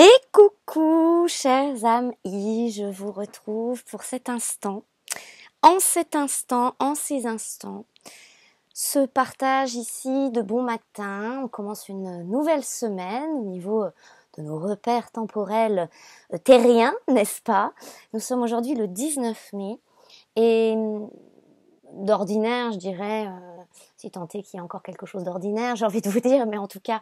Et coucou, chers amis, je vous retrouve pour cet instant. En ces instants, ce partage ici de bon matin. On commence une nouvelle semaine au niveau de nos repères temporels terriens, n'est-ce pas? Nous sommes aujourd'hui le 19 mai et d'ordinaire, je dirais, si tant est qu'il y a encore quelque chose d'ordinaire, j'ai envie de vous dire, mais en tout cas,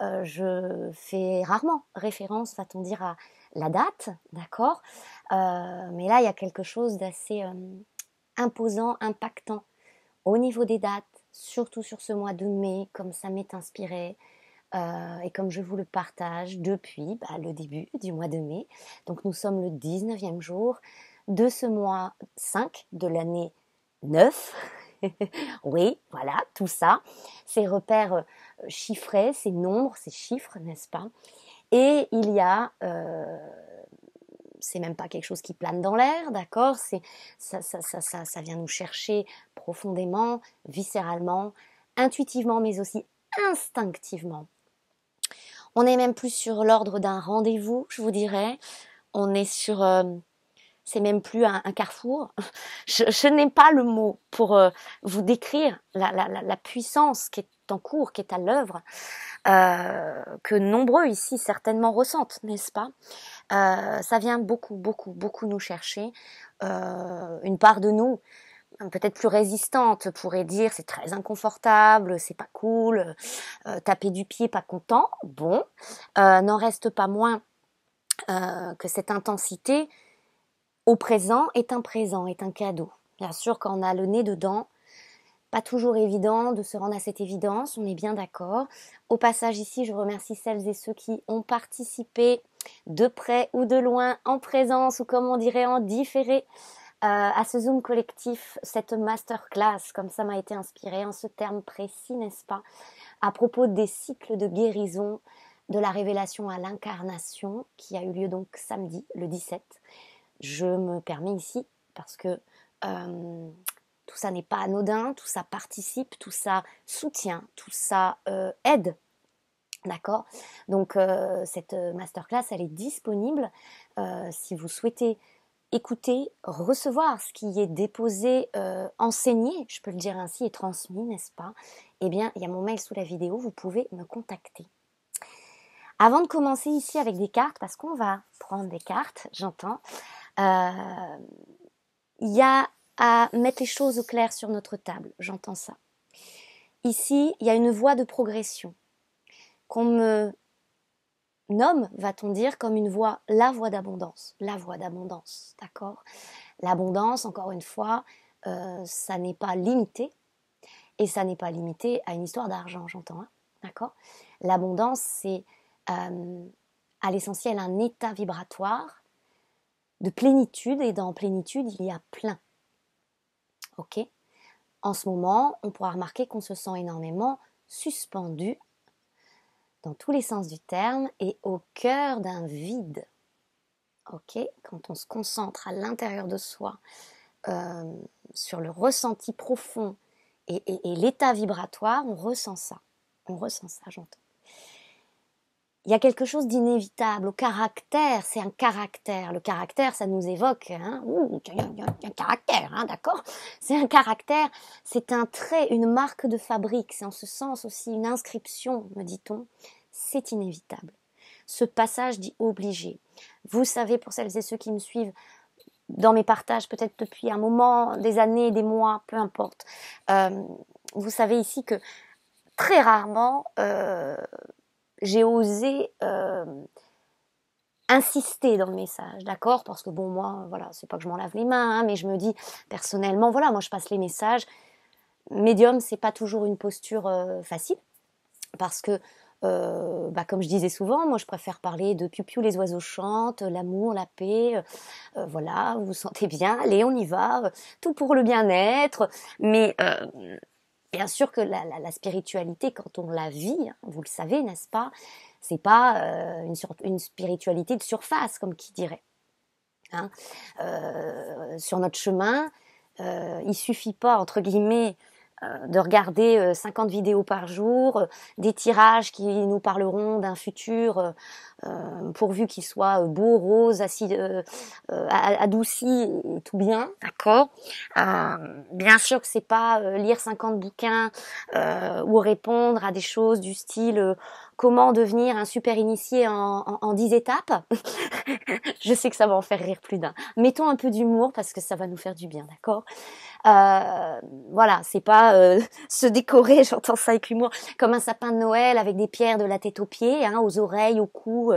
je fais rarement référence, va-t-on dire, à la date, d'accord, mais là, il y a quelque chose d'assez imposant, impactant au niveau des dates, surtout sur ce mois de mai, comme ça m'est inspiré, et comme je vous le partage depuis le début du mois de mai. Donc nous sommes le 19e jour de ce mois 5 de l'année 9. Oui, voilà, tout ça, ces repères chiffrés, ces nombres, ces chiffres, n'est-ce pas? Et il y a, c'est même pas quelque chose qui plane dans l'air, d'accord? Ça vient nous chercher profondément, viscéralement, intuitivement, mais aussi instinctivement. On n'est même plus sur l'ordre d'un rendez-vous, je vous dirais. On est sur... c'est même plus un carrefour. Je n'ai pas le mot pour vous décrire la puissance qui est en cours, qui est à l'œuvre, que nombreux ici certainement ressentent, n'est-ce pas? Ça vient beaucoup nous chercher. Une part de nous, peut-être plus résistante, pourrait dire c'est très inconfortable, c'est pas cool, taper du pied, pas content. Bon, n'en reste pas moins que cette intensité au présent est un cadeau. Bien sûr, quand on a le nez dedans, pas toujours évident de se rendre à cette évidence, on est bien d'accord. Au passage ici, je remercie celles et ceux qui ont participé de près ou de loin, en présence ou comme on dirait en différé, à ce Zoom collectif, cette masterclass, comme ça m'a été inspirée en ce terme précis, n'est-ce pas, à propos des cycles de guérison, de la révélation à l'incarnation, qui a eu lieu donc samedi, le 17. Je me permets ici, parce que tout ça n'est pas anodin, tout ça participe, tout ça soutient, tout ça aide, d'accord? Donc cette masterclass, elle est disponible si vous souhaitez écouter, recevoir ce qui est déposé, enseigné, je peux le dire ainsi, et transmis, n'est-ce pas? Eh bien, il y a mon mail sous la vidéo, vous pouvez me contacter. Avant de commencer ici avec des cartes, parce qu'on va prendre des cartes, j'entends, il y a à mettre les choses au clair sur notre table, j'entends ça. Ici, il y a une voie de progression qu'on me nomme, va-t-on dire, comme une voie, la voie d'abondance, d'accord? L'abondance, encore une fois, ça n'est pas limité, et ça n'est pas limité à une histoire d'argent, j'entends, hein, d'accord? L'abondance, c'est à l'essentiel un état vibratoire de plénitude, et dans plénitude, il y a plein. Ok? En ce moment, on pourra remarquer qu'on se sent énormément suspendu dans tous les sens du terme et au cœur d'un vide. Ok? Quand on se concentre à l'intérieur de soi sur le ressenti profond et l'état vibratoire, on ressent ça. J'entends. Il y a quelque chose d'inévitable au caractère, c'est un caractère. Le caractère, ça nous évoque, hein, il y a un caractère, hein, d'accord? C'est un caractère, c'est un trait, une marque de fabrique, c'est en ce sens aussi une inscription, me dit-on, c'est inévitable. Ce passage dit obligé. Vous savez, pour celles et ceux qui me suivent dans mes partages, peut-être depuis un moment, des années, des mois, peu importe, vous savez ici que très rarement, j'ai osé insister dans le message, d'accord? Parce que bon, moi, voilà, c'est pas que je m'en lave les mains, hein, mais je me dis, personnellement, voilà, moi je passe les messages. Médium, c'est pas toujours une posture facile, parce que, comme je disais souvent, moi je préfère parler de piou-piou, les oiseaux chantent, l'amour, la paix, voilà, vous vous sentez bien, allez, on y va, tout pour le bien-être, mais... bien sûr que la spiritualité, quand on la vit, hein, vous le savez, n'est-ce pas, c'est pas une spiritualité de surface, comme qui dirait. Hein. Sur notre chemin, il suffit pas, entre guillemets, de regarder 50 vidéos par jour, des tirages qui nous parleront d'un futur pourvu qu'il soit beau, rose, adouci, tout bien, d'accord. Bien sûr que c'est pas lire 50 bouquins ou répondre à des choses du style comment devenir un super initié en 10 étapes. Je sais que ça va en faire rire plus d'un. Mettons un peu d'humour parce que ça va nous faire du bien, d'accord. Voilà, c'est pas se décorer, j'entends ça avec l'humour, comme un sapin de Noël avec des pierres de la tête aux pieds, hein, aux oreilles, au cou,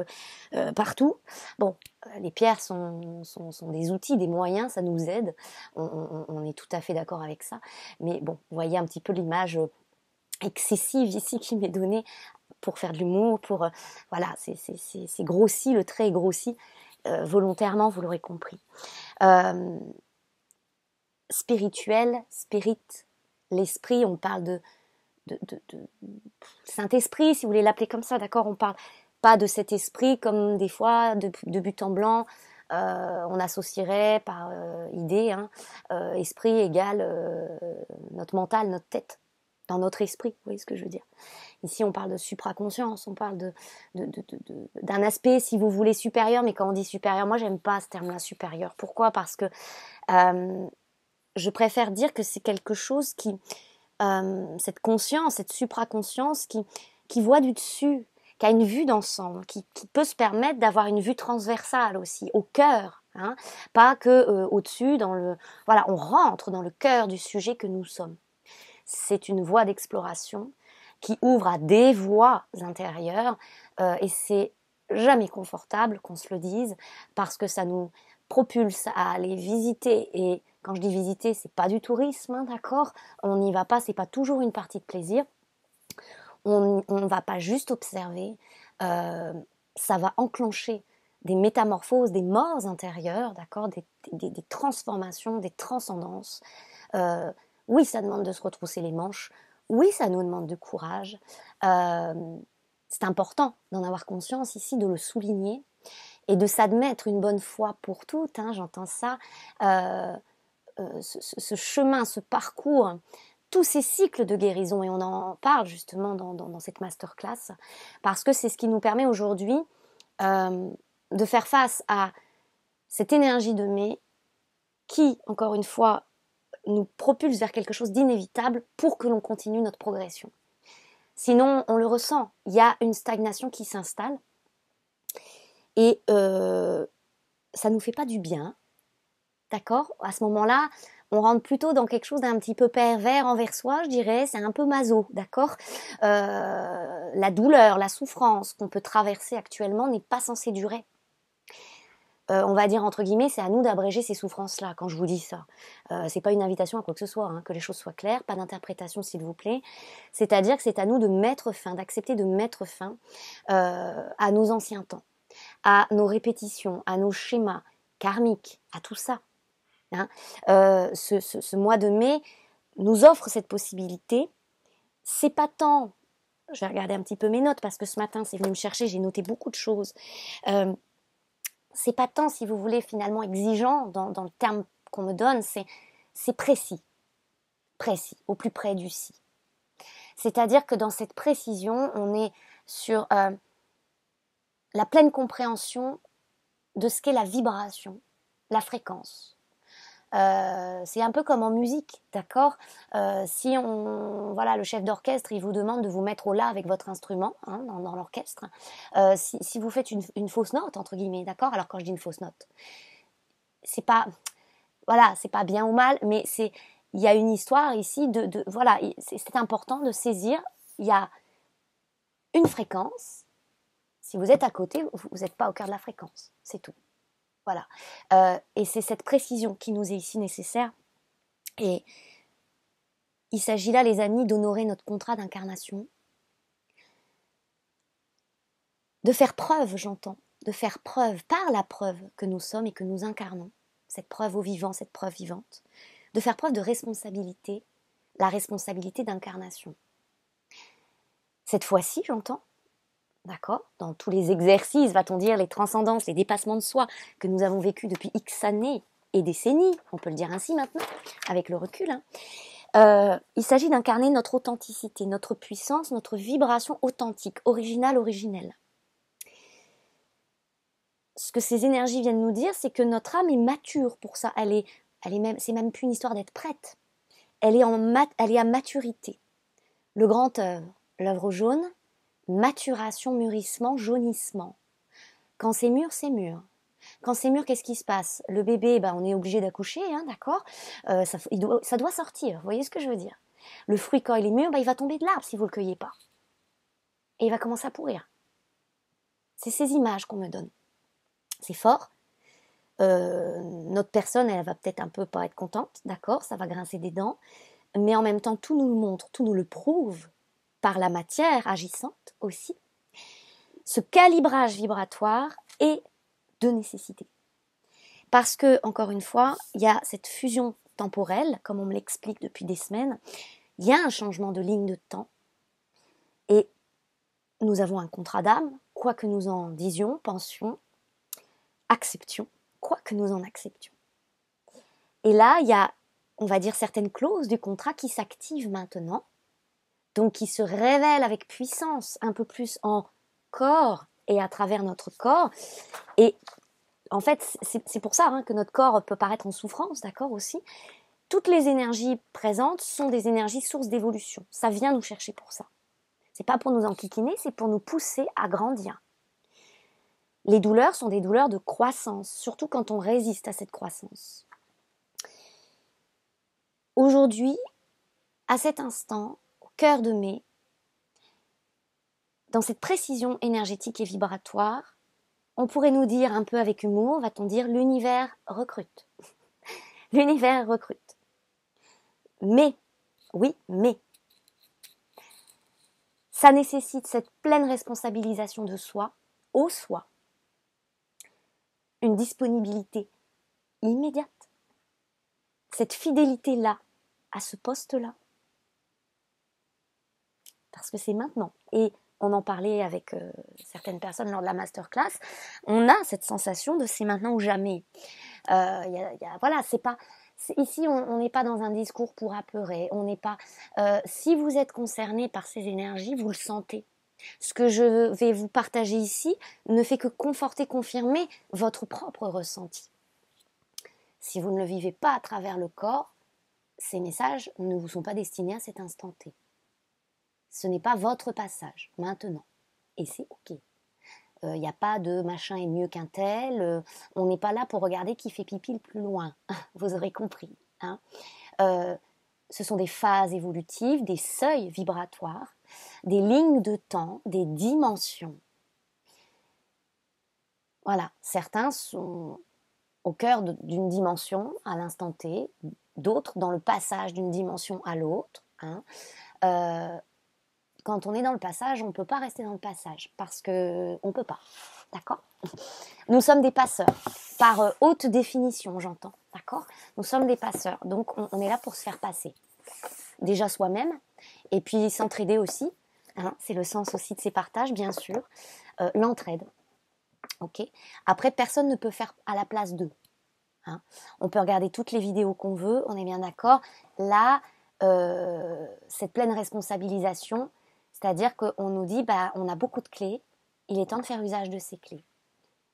partout. Bon, les pierres sont des outils, des moyens, ça nous aide. On est tout à fait d'accord avec ça. Mais bon, vous voyez un petit peu l'image excessive ici qui m'est donnée pour faire de l'humour, pour voilà, c'est grossi, le trait est grossi volontairement, vous l'aurez compris. Spirituel, spirit, l'esprit, on parle de Saint-Esprit, si vous voulez l'appeler comme ça, d'accord. On parle pas de cet esprit comme des fois de but en blanc on associerait par idée, hein, esprit égale notre mental, notre tête, dans notre esprit, vous voyez ce que je veux dire. Ici on parle de supraconscience, on parle d'un aspect, si vous voulez, supérieur, mais quand on dit supérieur, moi j'aime pas ce terme-là, supérieur. Pourquoi? Parce que je préfère dire que c'est quelque chose qui, cette conscience, cette supraconscience qui voit du dessus, qui a une vue d'ensemble, qui peut se permettre d'avoir une vue transversale aussi, au cœur, hein, pas que au-dessus, voilà, on rentre dans le cœur du sujet que nous sommes. C'est une voie d'exploration qui ouvre à des voies intérieures et c'est jamais confortable qu'on se le dise parce que ça nous propulse à aller visiter et quand je dis visiter, c'est pas du tourisme, hein, d'accord. On n'y va pas, c'est pas toujours une partie de plaisir. On ne va pas juste observer. Ça va enclencher des métamorphoses, des morts intérieures, d'accord, des transformations, des transcendances. Oui, ça demande de se retrousser les manches. Oui, ça nous demande de courage. C'est important d'en avoir conscience ici, de le souligner et de s'admettre une bonne fois pour toutes, hein, j'entends ça. Ce chemin, ce parcours, tous ces cycles de guérison, et on en parle justement dans cette masterclass, parce que c'est ce qui nous permet aujourd'hui de faire face à cette énergie de mai qui, encore une fois, nous propulse vers quelque chose d'inévitable pour que l'on continue notre progression. Sinon, on le ressent, il y a une stagnation qui s'installe et ça ne nous fait pas du bien. D'accord? À ce moment-là, on rentre plutôt dans quelque chose d'un petit peu pervers envers soi, je dirais. C'est un peu maso, d'accord? La douleur, la souffrance qu'on peut traverser actuellement n'est pas censée durer. On va dire entre guillemets, c'est à nous d'abréger ces souffrances-là quand je vous dis ça. C'est pas une invitation à quoi que ce soit, hein, que les choses soient claires, pas d'interprétation s'il vous plaît. C'est-à-dire que c'est à nous de mettre fin, d'accepter de mettre fin à nos anciens temps, à nos répétitions, à nos schémas karmiques, à tout ça. Hein. Ce mois de mai nous offre cette possibilité. C'est pas tant, je vais regarder un petit peu mes notes parce que ce matin c'est venu me chercher, j'ai noté beaucoup de choses. C'est pas tant, si vous voulez, finalement exigeant dans le terme qu'on me donne, c'est précis, au plus près du si. C'est-à-dire que dans cette précision, on est sur la pleine compréhension de ce qu'est la vibration, la fréquence. C'est un peu comme en musique, d'accord? Si voilà, le chef d'orchestre, il vous demande de vous mettre au la avec votre instrument, hein, dans l'orchestre. Si vous faites une fausse note, entre guillemets, d'accord? Alors quand je dis une fausse note, c'est pas, voilà, c'est pas bien ou mal, mais il y a une histoire ici voilà, c'est important de saisir. Il y a une fréquence. Si vous êtes à côté, vous n'êtes pas au cœur de la fréquence, c'est tout. Voilà. Et c'est cette précision qui nous est ici nécessaire. Et il s'agit là, les amis, d'honorer notre contrat d'incarnation. De faire preuve, j'entends, de faire preuve par la preuve que nous sommes et que nous incarnons, cette preuve au vivant, cette preuve vivante, de faire preuve de responsabilité, la responsabilité d'incarnation. Cette fois-ci, j'entends, d'accord, dans tous les exercices, va-t-on dire, les transcendances, les dépassements de soi que nous avons vécus depuis X années et décennies, on peut le dire ainsi maintenant, avec le recul, hein. Il s'agit d'incarner notre authenticité, notre puissance, notre vibration authentique, originale, originelle. ce que ces énergies viennent nous dire, c'est que notre âme est mature pour ça. C'est même plus une histoire d'être prête. Elle est à maturité. Le grand œuvre, l'œuvre jaune, maturation, mûrissement, jaunissement. Quand c'est mûr, c'est mûr. Quand c'est mûr, qu'est-ce qui se passe? Le bébé, on est obligé d'accoucher, hein, d'accord, ça doit sortir, vous voyez ce que je veux dire? Le fruit, quand il est mûr, il va tomber de l'arbre si vous ne le cueillez pas. Et il va commencer à pourrir. C'est ces images qu'on me donne. C'est fort. Notre personne, elle va peut-être un peu pas être contente, d'accord, ça va grincer des dents, mais en même temps, tout nous le montre, tout nous le prouve par la matière agissante aussi. Ce calibrage vibratoire est de nécessité. Parce que, encore une fois, il y a cette fusion temporelle, comme on me l'explique depuis des semaines, il y a un changement de ligne de temps, et nous avons un contrat d'âme, quoi que nous en disions, pensions, acceptions, quoi que nous en acceptions. Et là, il y a, on va dire, certaines clauses du contrat qui s'activent maintenant, donc qui se révèlent avec puissance, un peu plus en corps et à travers notre corps. Et en fait, c'est pour ça que notre corps peut paraître en souffrance, d'accord, aussi. Toutes les énergies présentes sont des énergies sources d'évolution. Ça vient nous chercher pour ça. C'est pas pour nous enquiquiner, c'est pour nous pousser à grandir. Les douleurs sont des douleurs de croissance, surtout quand on résiste à cette croissance. Aujourd'hui, à cet instant, au cœur de mai, dans cette précision énergétique et vibratoire, on pourrait nous dire un peu avec humour, va-t-on dire, l'univers recrute. L'univers recrute. Mais, oui, mais, ça nécessite cette pleine responsabilisation de soi, au soi, une disponibilité immédiate, cette fidélité-là, à ce poste-là. Parce que c'est maintenant. Et on en parlait avec certaines personnes lors de la masterclass, on a cette sensation de c'est maintenant ou jamais. Voilà, c'est pas... Ici, on n'est pas dans un discours pour apeurer. On n'est pas. Si vous êtes concerné par ces énergies, vous le sentez. Ce que je vais vous partager ici ne fait que conforter, confirmer votre propre ressenti. Si vous ne le vivez pas à travers le corps, ces messages ne vous sont pas destinés à cet instant T. Ce n'est pas votre passage, maintenant. Et c'est ok. Il n'y a pas de machin est mieux qu'un tel. On n'est pas là pour regarder qui fait pipi le plus loin. Vous aurez compris. Hein. Ce sont des phases évolutives, des seuils vibratoires, des lignes de temps, des dimensions. Voilà, certains sont au cœur d'une dimension à l'instant T, d'autres dans le passage d'une dimension à l'autre. Hein. Quand on est dans le passage, on ne peut pas rester dans le passage parce qu'on ne peut pas. D'accord ? Nous sommes des passeurs, par haute définition, j'entends. D'accord ? Nous sommes des passeurs, donc on est là pour se faire passer. Déjà soi-même, et puis s'entraider aussi. Hein, c'est le sens aussi de ces partages, bien sûr. L'entraide. Ok ? Après, personne ne peut faire à la place d'eux. Hein. On peut regarder toutes les vidéos qu'on veut, on est bien d'accord. Là, cette pleine responsabilisation, c'est-à-dire qu'on nous dit, on a beaucoup de clés, il est temps de faire usage de ces clés.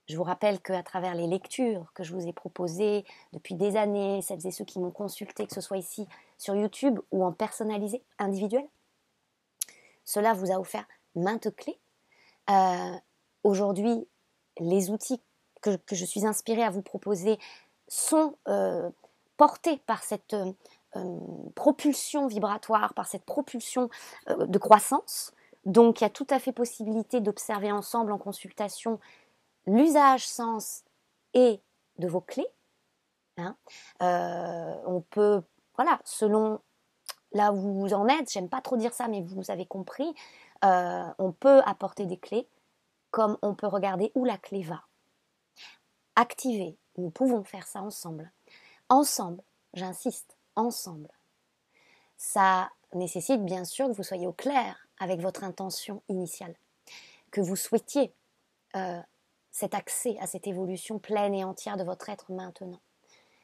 Je vous rappelle qu'à travers les lectures que je vous ai proposées depuis des années, celles et ceux qui m'ont consulté, que ce soit ici sur YouTube ou en personnalisé, individuel, cela vous a offert maintes clés. Aujourd'hui, les outils que je suis inspirée à vous proposer sont portés par cette propulsion vibratoire, par cette propulsion de croissance. Donc, il y a tout à fait possibilité d'observer ensemble en consultation l'usage, sens et de vos clés. Hein. On peut, voilà, selon là où vous en êtes, j'aime pas trop dire ça, mais vous avez compris, on peut apporter des clés, comme on peut regarder où la clé va. Activer, nous pouvons faire ça ensemble. Ensemble, j'insiste, ensemble. Ça nécessite bien sûr que vous soyez au clair avec votre intention initiale, que vous souhaitiez cet accès à cette évolution pleine et entière de votre être maintenant.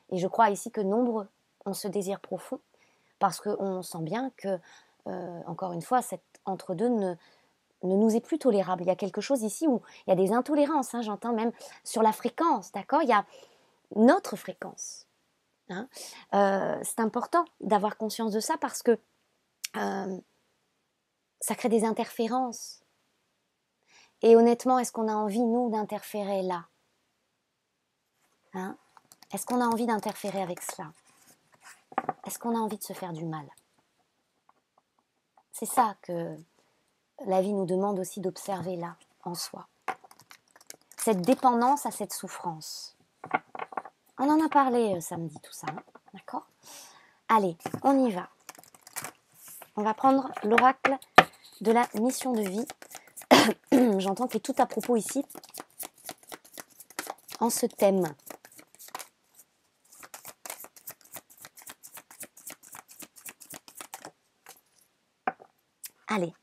Et je crois ici que nombreux ont ce désir profond, parce qu'on sent bien que, encore une fois, cet entre-deux ne nous est plus tolérable. Il y a quelque chose ici où il y a des intolérances, hein, j'entends même sur la fréquence, d'accord? Il y a notre fréquence. Hein. C'est important d'avoir conscience de ça parce que ça crée des interférences. Et honnêtement, est-ce qu'on a envie, nous, d'interférer là? Hein? Est-ce qu'on a envie d'interférer avec cela? Est-ce qu'on a envie de se faire du mal? C'est ça que la vie nous demande aussi d'observer là, en soi. Cette dépendance à cette souffrance. On en a parlé samedi, tout ça, hein, d'accord? Allez, on y va. On va prendre l'oracle de la mission de vie. J'entends qu'il est tout à propos ici, en ce thème. Allez,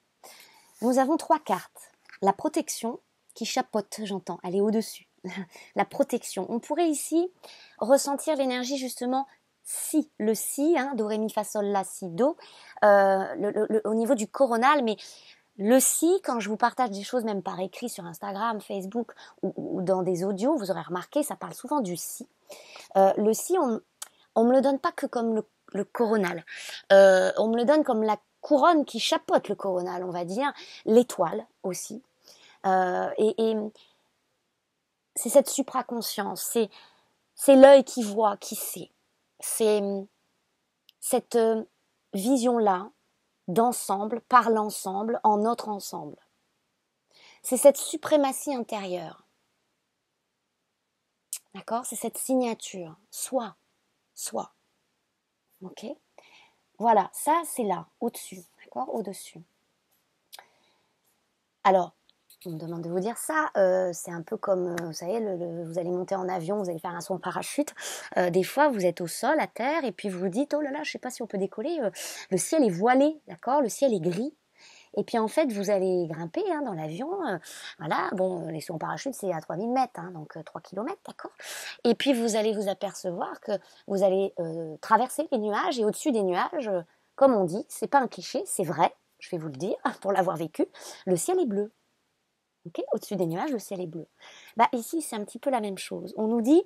nous avons 3 cartes. La protection qui chapeaute, j'entends, elle est au-dessus. La protection. On pourrait ici ressentir l'énergie justement si, le si, hein, do, ré, mi, fa, sol, la, si, do, au niveau du coronal, mais le si, quand je vous partage des choses, même par écrit sur Instagram, Facebook ou dans des audios, vous aurez remarqué, ça parle souvent du si. Le si, on me le donne pas que comme le coronal. On me le donne comme la couronne qui chapeaute le coronal, on va dire, l'étoile aussi. Et c'est cette supraconscience, c'est l'œil qui voit, qui sait. C'est cette vision-là d'ensemble, par l'ensemble, en notre ensemble. C'est cette suprématie intérieure. D'accord? C'est cette signature. Soi. Ok? Voilà, ça c'est là, au-dessus. D'accord? Au-dessus. Alors, on me demande de vous dire ça, c'est un peu comme, vous savez, vous allez monter en avion, vous allez faire un saut en parachute. Des fois, vous êtes au sol, à terre, et puis vous vous dites, oh là là, je ne sais pas si on peut décoller. Le ciel est voilé, d'accord? Le ciel est gris. Et puis en fait, vous allez grimper hein, dans l'avion. Voilà, bon, les sauts en parachute, c'est à 3000 mètres, hein, donc 3 kilomètres, d'accord? Et puis vous allez vous apercevoir que vous allez traverser les nuages, et au-dessus des nuages, comme on dit, c'est pas un cliché, c'est vrai, je vais vous le dire, pour l'avoir vécu, le ciel est bleu. Okay, au-dessus des nuages, le ciel est bleu. Bah, ici, c'est un petit peu la même chose. On nous dit,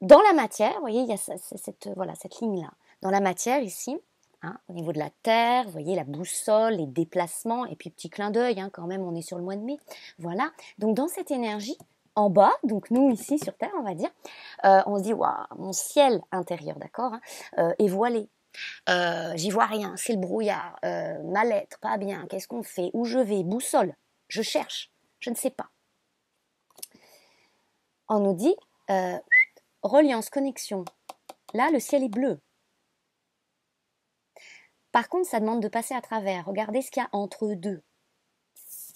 dans la matière, vous voyez, il y a cette ligne-là. Dans la matière, ici, hein, au niveau de la Terre, vous voyez la boussole, les déplacements, et puis petit clin d'œil, hein, quand même, on est sur le mois de mai. Voilà. Donc, dans cette énergie, en bas, donc nous, ici, sur Terre, on va dire, on se dit, waouh, mon ciel intérieur, d'accord, hein, est voilé. J'y vois rien, c'est le brouillard, mal-être, pas bien, qu'est-ce qu'on fait, où je vais, boussole. Je cherche, je ne sais pas. On nous dit reliance, connexion. Là, le ciel est bleu. Par contre, ça demande de passer à travers. Regardez ce qu'il y a entre deux.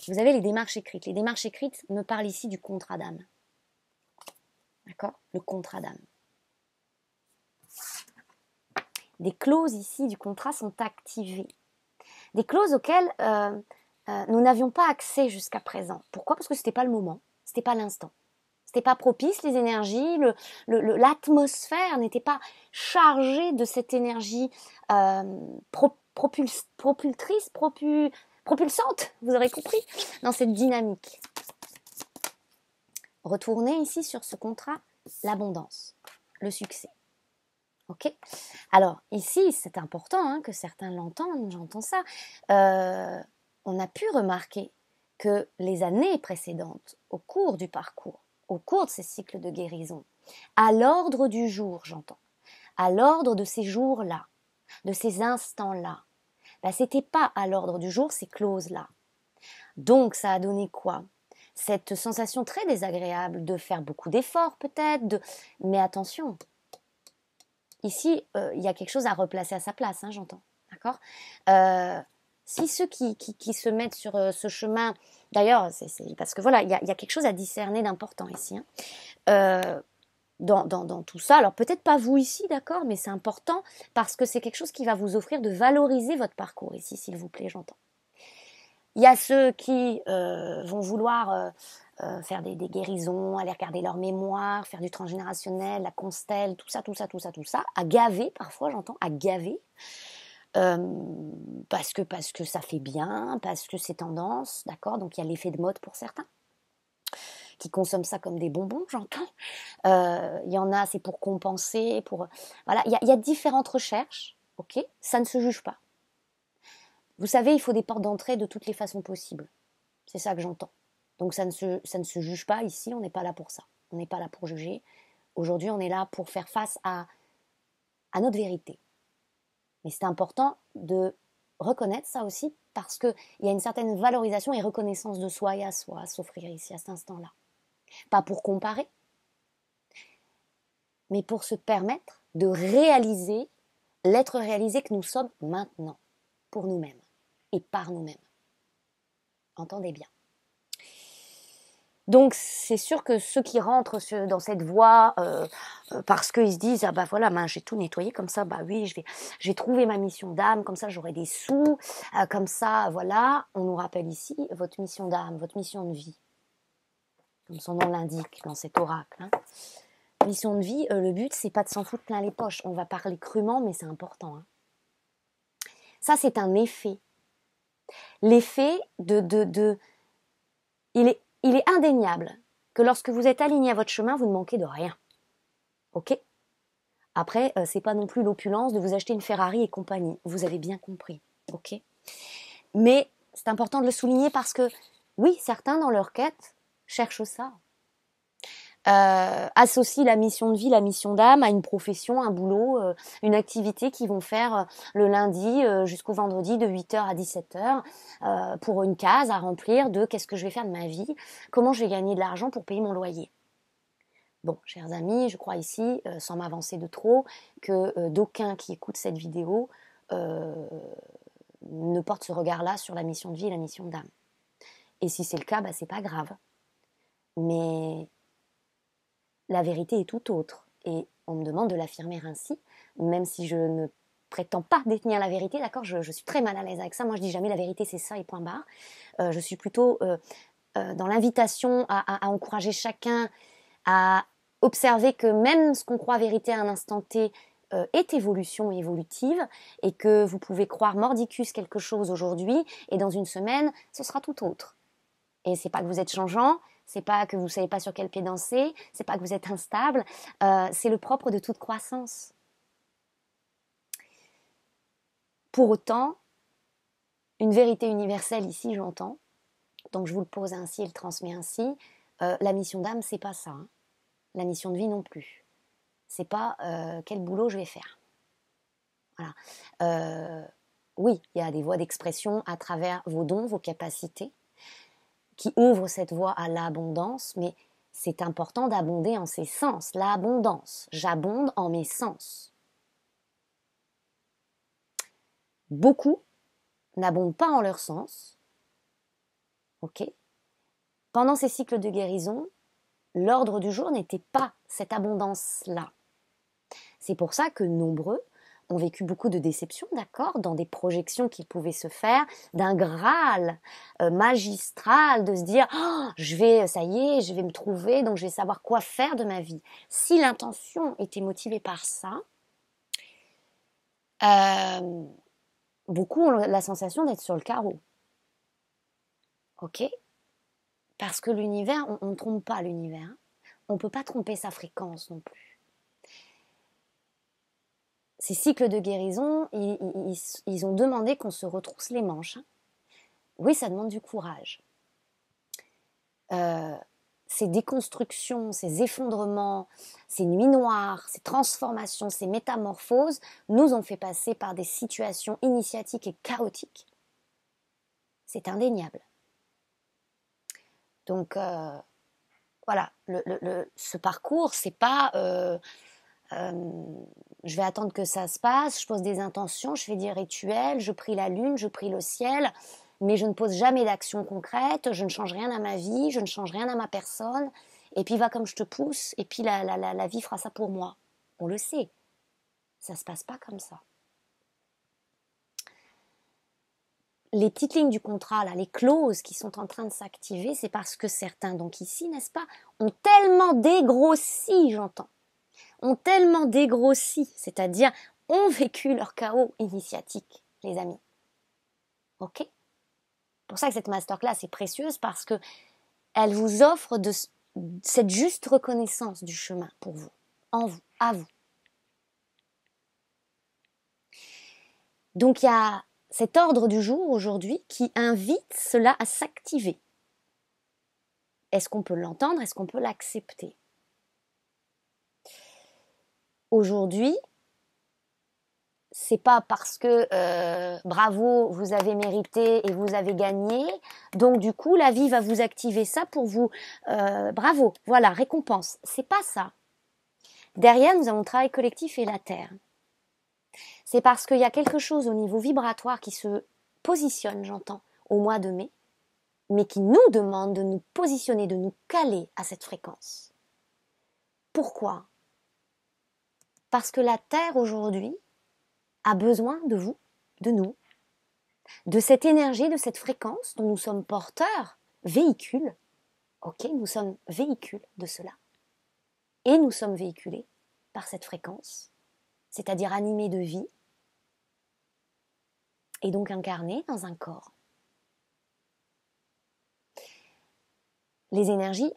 Vous avez les démarches écrites. Les démarches écrites me parlent ici du contrat d'âme. D'accord? Le contrat d'âme. Des clauses ici du contrat sont activées. Des clauses auxquelles nous n'avions pas accès jusqu'à présent. Pourquoi? Parce que ce n'était pas le moment, ce n'était pas l'instant. Ce n'était pas propice, les énergies, l'atmosphère n'était pas chargée de cette énergie propulsante, vous aurez compris, dans cette dynamique. Retournez ici sur ce contrat, l'abondance, le succès. Ok? Alors ici, c'est important hein, que certains l'entendent, j'entends ça. On a pu remarquer que les années précédentes, au cours du parcours, au cours de ces cycles de guérison, à l'ordre du jour, j'entends, à l'ordre de ces jours-là, de ces instants-là, c'était pas à l'ordre du jour ces clauses-là. Donc ça a donné quoi? Cette sensation très désagréable de faire beaucoup d'efforts peut-être, mais attention, ici il y a quelque chose à replacer à sa place, hein, j'entends, d'accord? Si ceux qui se mettent sur ce chemin, d'ailleurs, c'est parce que voilà, il y a quelque chose à discerner d'important ici. Hein. Dans tout ça, alors peut-être pas vous ici, d'accord, mais c'est important parce que c'est quelque chose qui va vous offrir de valoriser votre parcours ici, s'il vous plaît, j'entends. Il y a ceux qui vont vouloir faire des guérisons, aller regarder leur mémoire, faire du transgénérationnel, la constelle, tout ça, à gaver parfois, j'entends, à gaver. parce que ça fait bien, parce que c'est tendance, d'accord? Donc il y a l'effet de mode pour certains qui consomment ça comme des bonbons, j'entends. Il y en a, c'est pour compenser, pour voilà, il y a différentes recherches, ok? Ça ne se juge pas. Vous savez, il faut des portes d'entrée de toutes les façons possibles. C'est ça que j'entends. Donc ça ne se juge pas ici, on n'est pas là pour ça. On n'est pas là pour juger. Aujourd'hui, on est là pour faire face à notre vérité. Mais c'est important de reconnaître ça aussi parce qu'il y a une certaine valorisation et reconnaissance de soi et à soi à s'offrir ici, à cet instant-là. Pas pour comparer, mais pour se permettre de réaliser l'être réalisé que nous sommes maintenant, pour nous-mêmes et par nous-mêmes. Entendez bien. Donc c'est sûr que ceux qui rentrent dans cette voie parce qu'ils se disent ah bah voilà, j'ai tout nettoyé comme ça, bah oui j'ai trouvé ma mission d'âme, comme ça j'aurai des sous, comme ça voilà, on nous rappelle ici votre mission d'âme, votre mission de vie, comme son nom l'indique dans cet oracle. Mission de vie, le but c'est pas de s'en foutre plein les poches, on va parler crûment mais c'est important. Ça c'est un effet. L'effet il est indéniable que lorsque vous êtes aligné à votre chemin, vous ne manquez de rien. Ok ? Après, c'est pas non plus l'opulence de vous acheter une Ferrari et compagnie. Vous avez bien compris. Ok ? Mais c'est important de le souligner parce que, oui, certains dans leur quête cherchent ça. Associent la mission de vie, la mission d'âme à une profession, un boulot, une activité qu'ils vont faire le lundi jusqu'au vendredi de 8h à 17h pour une case à remplir de qu'est-ce que je vais faire de ma vie, comment je vais gagner de l'argent pour payer mon loyer. Bon, chers amis, je crois ici, sans m'avancer de trop, que d'aucuns qui écoutent cette vidéo ne portent ce regard-là sur la mission de vie et la mission d'âme. Et si c'est le cas, c'est pas grave. Mais la vérité est tout autre. Et on me demande de l'affirmer ainsi, même si je ne prétends pas détenir la vérité, d'accord, je suis très mal à l'aise avec ça. Moi, je dis jamais la vérité, c'est ça et point barre. Je suis plutôt dans l'invitation à encourager chacun à observer que même ce qu'on croit vérité à un instant T est évolution et évolutive, et que vous pouvez croire mordicus quelque chose aujourd'hui, et dans une semaine, ce sera tout autre. Et c'est pas que vous êtes changeant, c'est pas que vous savez pas sur quel pied danser, c'est pas que vous êtes instable, c'est le propre de toute croissance. Pour autant, une vérité universelle ici, j'entends, donc je vous le pose ainsi et le transmets ainsi, la mission d'âme, c'est pas ça. La mission de vie non plus. C'est pas quel boulot je vais faire. Voilà. Oui, il y a des voies d'expression à travers vos dons, vos capacités, qui ouvrent cette voie à l'abondance, mais c'est important d'abonder en ses sens. L'abondance, j'abonde en mes sens. Beaucoup n'abondent pas en leur sens. Ok ? Pendant ces cycles de guérison, l'ordre du jour n'était pas cette abondance-là. C'est pour ça que nombreux ont vécu beaucoup de déceptions, d'accord, dans des projections qui pouvaient se faire, d'un Graal magistral, de se dire oh, ça y est, je vais me trouver, donc je vais savoir quoi faire de ma vie. Si l'intention était motivée par ça, beaucoup ont la sensation d'être sur le carreau. Ok ? Parce que l'univers, on ne trompe pas l'univers. On ne peut pas tromper sa fréquence non plus. Ces cycles de guérison, ils ont demandé qu'on se retrousse les manches. Oui, ça demande du courage. Ces déconstructions, ces effondrements, ces nuits noires, ces transformations, ces métamorphoses nous ont fait passer par des situations initiatiques et chaotiques. C'est indéniable. Donc, voilà, ce parcours, c'est pas je vais attendre que ça se passe, je pose des intentions, je fais des rituels, je prie la lune, je prie le ciel, mais je ne pose jamais d'action concrète, je ne change rien à ma vie, je ne change rien à ma personne, et puis va comme je te pousse, et puis la vie fera ça pour moi. On le sait, ça ne se passe pas comme ça. Les petites lignes du contrat, là, les clauses qui sont en train de s'activer, c'est parce que certains, donc ici, n'est-ce pas, ont tellement dégrossi, j'entends, ont tellement dégrossi, c'est-à-dire ont vécu leur chaos initiatique, les amis. Ok? C'est pour ça que cette masterclass est précieuse, parce que elle vous offre cette juste reconnaissance du chemin pour vous, en vous, à vous. Donc il y a cet ordre du jour aujourd'hui qui invite cela à s'activer. Est-ce qu'on peut l'entendre? Est-ce qu'on peut l'accepter? Aujourd'hui, c'est pas parce que bravo, vous avez mérité et vous avez gagné, donc du coup la vie va vous activer ça pour vous, bravo, voilà, récompense. C'est pas ça. Derrière, nous avons le travail collectif et la terre. C'est parce qu'il y a quelque chose au niveau vibratoire qui se positionne, j'entends, au mois de mai, mais qui nous demande de nous positionner, de nous caler à cette fréquence. Pourquoi? Parce que la terre aujourd'hui a besoin de vous, de nous, de cette énergie, de cette fréquence dont nous sommes porteurs, véhicules. Ok, nous sommes véhicules de cela. Et nous sommes véhiculés par cette fréquence, c'est-à-dire animés de vie, et donc incarnés dans un corps. Les énergies,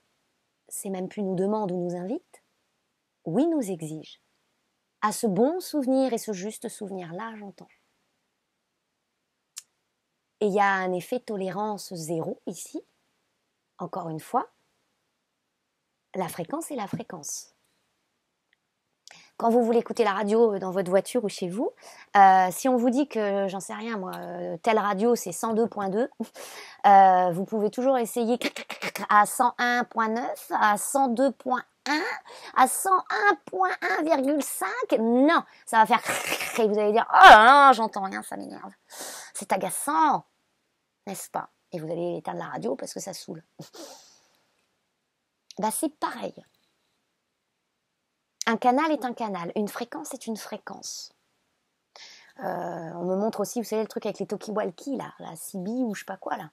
c'est même plus nous demandent ou nous invitent, oui, nous exigent. À ce bon souvenir et ce juste souvenir-là, j'entends. Et il y a un effet tolérance zéro ici. Encore une fois, la fréquence est la fréquence. Quand vous voulez écouter la radio dans votre voiture ou chez vous, si on vous dit que, j'en sais rien moi, telle radio c'est 102.2, vous pouvez toujours essayer à 101.9, à 102.1, à 101.1,5. Non, ça va faire et vous allez dire oh non, j'entends rien, ça m'énerve. C'est agaçant, n'est-ce pas? Et vous allez éteindre la radio parce que ça saoule. Bah c'est pareil. Un canal est un canal, une fréquence est une fréquence. On me montre aussi, vous savez, le truc avec les talkie-walkie, là, la CB ou je sais pas quoi, là.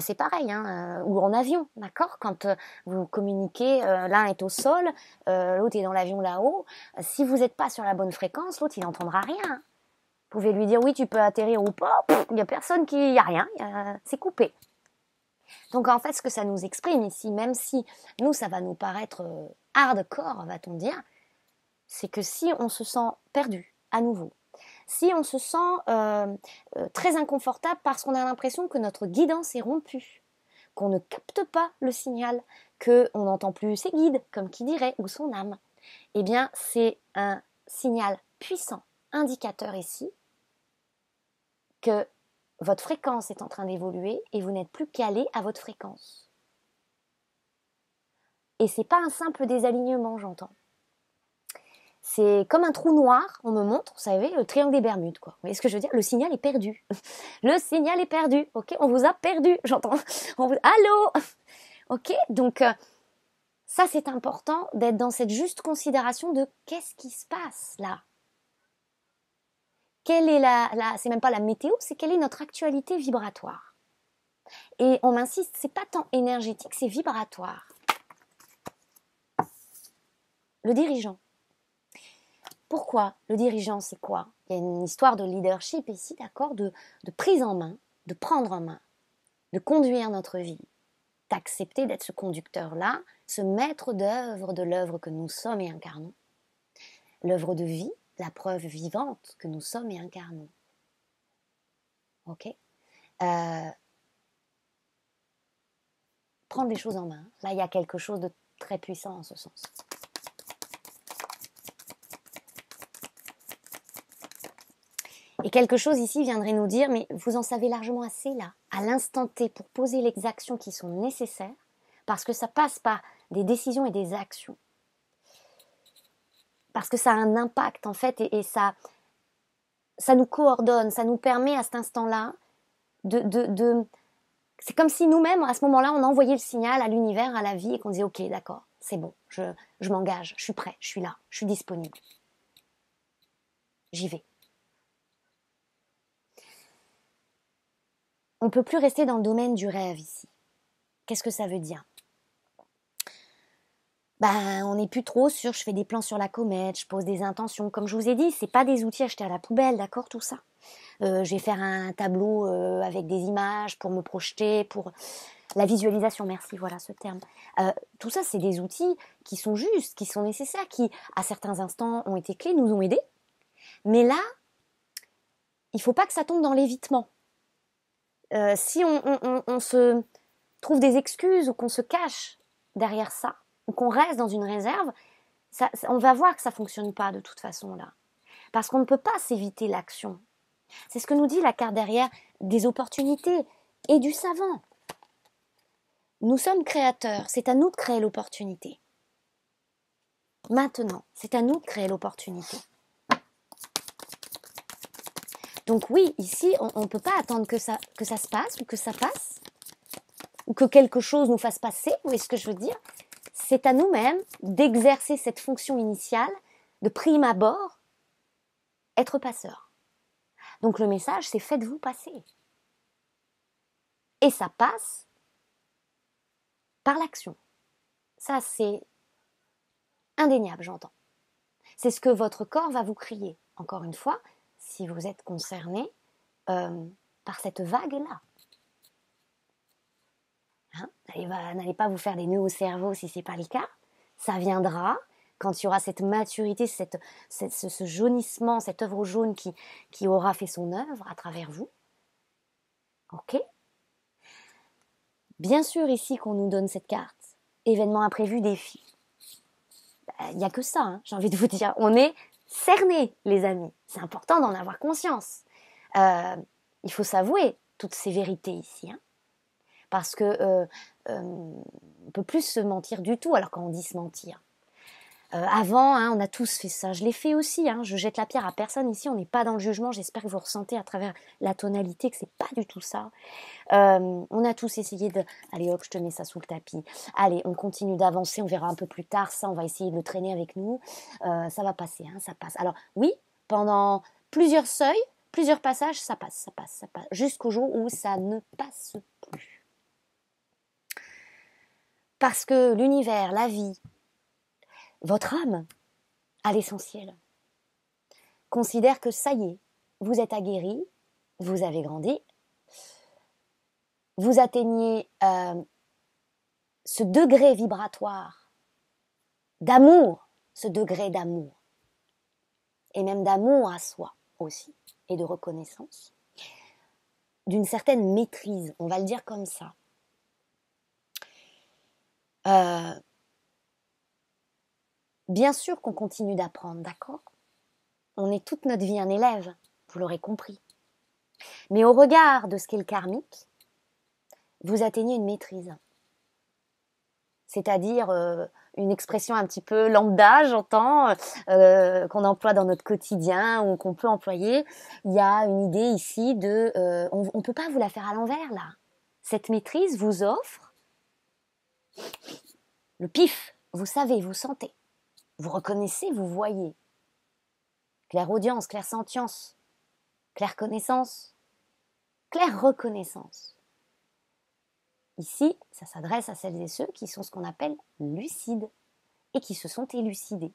C'est pareil, hein, ou en avion, d'accord? Quand vous communiquez, l'un est au sol, l'autre est dans l'avion là-haut. Si vous n'êtes pas sur la bonne fréquence, l'autre, il n'entendra rien. Vous pouvez lui dire, oui, tu peux atterrir ou pas, il n'y a personne qui... Il n'y a rien, c'est coupé. Donc, en fait, ce que ça nous exprime ici, même si nous, ça va nous paraître hardcore, va-t-on dire, c'est que si on se sent perdu, à nouveau, si on se sent très inconfortable parce qu'on a l'impression que notre guidance est rompue, qu'on ne capte pas le signal, qu'on n'entend plus ses guides, comme qui dirait, ou son âme, eh bien c'est un signal puissant, indicateur ici, que votre fréquence est en train d'évoluer et vous n'êtes plus calé à votre fréquence. Et c'est pas un simple désalignement, j'entends. C'est comme un trou noir, on me montre, vous savez, le triangle des Bermudes, quoi. Vous voyez ce que je veux dire? Le signal est perdu. Le signal est perdu, ok? On vous a perdu, j'entends. Allô? Ok? Donc, ça, c'est important d'être dans cette juste considération de qu'est-ce qui se passe, là? Quelle est c'est même pas la météo, c'est quelle est notre actualité vibratoire? Et on m'insiste, c'est pas tant énergétique, c'est vibratoire. Le dirigeant. Pourquoi? Le dirigeant, c'est quoi? Il y a une histoire de leadership ici, d'accord, de prise en main, de prendre en main, de conduire notre vie, d'accepter d'être ce conducteur-là, ce maître d'œuvre de l'œuvre que nous sommes et incarnons. L'œuvre de vie, la preuve vivante que nous sommes et incarnons. Ok? Prendre les choses en main. Là, il y a quelque chose de très puissant en ce sens. Et quelque chose ici viendrait nous dire, mais vous en savez largement assez là, à l'instant T, pour poser les actions qui sont nécessaires, parce que ça passe par des décisions et des actions. Parce que ça a un impact en fait, et ça nous coordonne, ça nous permet à cet instant-là c'est comme si nous-mêmes, à ce moment-là, on envoyait le signal à l'univers, à la vie, et qu'on disait, ok, d'accord, c'est bon, je m'engage, je suis prêt, je suis là, je suis disponible. J'y vais. On ne peut plus rester dans le domaine du rêve ici. Qu'est-ce que ça veut dire? On n'est plus trop sur je fais des plans sur la comète, je pose des intentions. Comme je vous ai dit, c'est pas des outils achetés à la poubelle, d'accord, tout ça. je vais faire un tableau avec des images pour me projeter, pour la visualisation, merci, voilà ce terme. Tout ça, c'est des outils qui sont justes, qui sont nécessaires, qui, à certains instants, ont été clés, nous ont aidés. Mais là, il ne faut pas que ça tombe dans l'évitement. Si on se trouve des excuses ou qu'on se cache derrière ça, ou qu'on reste dans une réserve, on va voir que ça ne fonctionne pas de toute façon là. Parce qu'on ne peut pas s'éviter l'action. C'est ce que nous dit la carte derrière des opportunités et du savant. Nous sommes créateurs, c'est à nous de créer l'opportunité. Maintenant, c'est à nous de créer l'opportunité. Donc oui, ici, on ne peut pas attendre que ça se passe ou que ça passe, ou que quelque chose nous fasse passer, vous voyez ce que je veux dire? C'est à nous-mêmes d'exercer cette fonction initiale, de prime abord, être passeur. Donc le message, c'est faites-vous passer. Et ça passe par l'action. Ça, c'est indéniable, j'entends. C'est ce que votre corps va vous crier. Encore une fois, si vous êtes concerné par cette vague-là. Hein, n'allez pas vous faire des nœuds au cerveau si ce n'est pas le cas. Ça viendra quand il y aura cette maturité, ce jaunissement, cette œuvre jaune qui aura fait son œuvre à travers vous. Ok ? Bien sûr, ici, qu'on nous donne cette carte. Événement imprévu, défi. Il n'y a que ça, hein, j'ai envie de vous dire. On est cernés, les amis. C'est important d'en avoir conscience. Il faut s'avouer toutes ces vérités ici. Hein, parce que on ne peut plus se mentir du tout, alors quand on dit se mentir. Avant, hein, on a tous fait ça. Je l'ai fait aussi. Hein. Je jette la pierre à personne ici. On n'est pas dans le jugement. J'espère que vous ressentez à travers la tonalité que c'est pas du tout ça. On a tous essayé de... Allez hop, je te mets ça sous le tapis. Allez, on continue d'avancer. On verra un peu plus tard. Ça, on va essayer de le traîner avec nous. Ça va passer. Hein, ça passe. Alors oui, pendant plusieurs seuils, plusieurs passages, ça passe. Jusqu'au jour où ça ne passe plus. Parce que l'univers, la vie, votre âme, à l'essentiel, considère que ça y est, vous êtes aguerri, vous avez grandi, vous atteignez ce degré vibratoire d'amour, ce degré d'amour, et même d'amour à soi aussi, et de reconnaissance, d'une certaine maîtrise, on va le dire comme ça. Bien sûr qu'on continue d'apprendre, d'accord ? On est toute notre vie un élève, vous l'aurez compris. Mais au regard de ce qu'est le karmique, vous atteignez une maîtrise. C'est-à-dire une expression un petit peu lambda, j'entends, qu'on emploie dans notre quotidien ou qu'on peut employer. Il y a une idée ici de... on ne peut pas vous la faire à l'envers, là. Cette maîtrise vous offre le pif. Vous savez, vous sentez. Vous reconnaissez, vous voyez. Clairaudience, clairsentience, claire connaissance, claire reconnaissance. Ici, ça s'adresse à celles et ceux qui sont ce qu'on appelle lucides et qui se sont élucidés.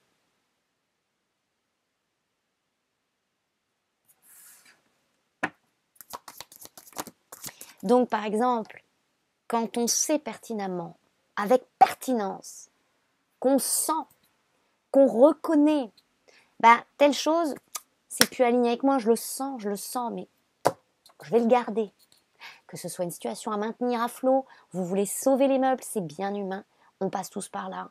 Donc, par exemple, quand on sait pertinemment, avec pertinence, qu'on sent, qu'on reconnaît, telle chose, c'est plus aligné avec moi, je le sens, mais je vais le garder. Que ce soit une situation à maintenir à flot, vous voulez sauver les meubles, c'est bien humain, on passe tous par là.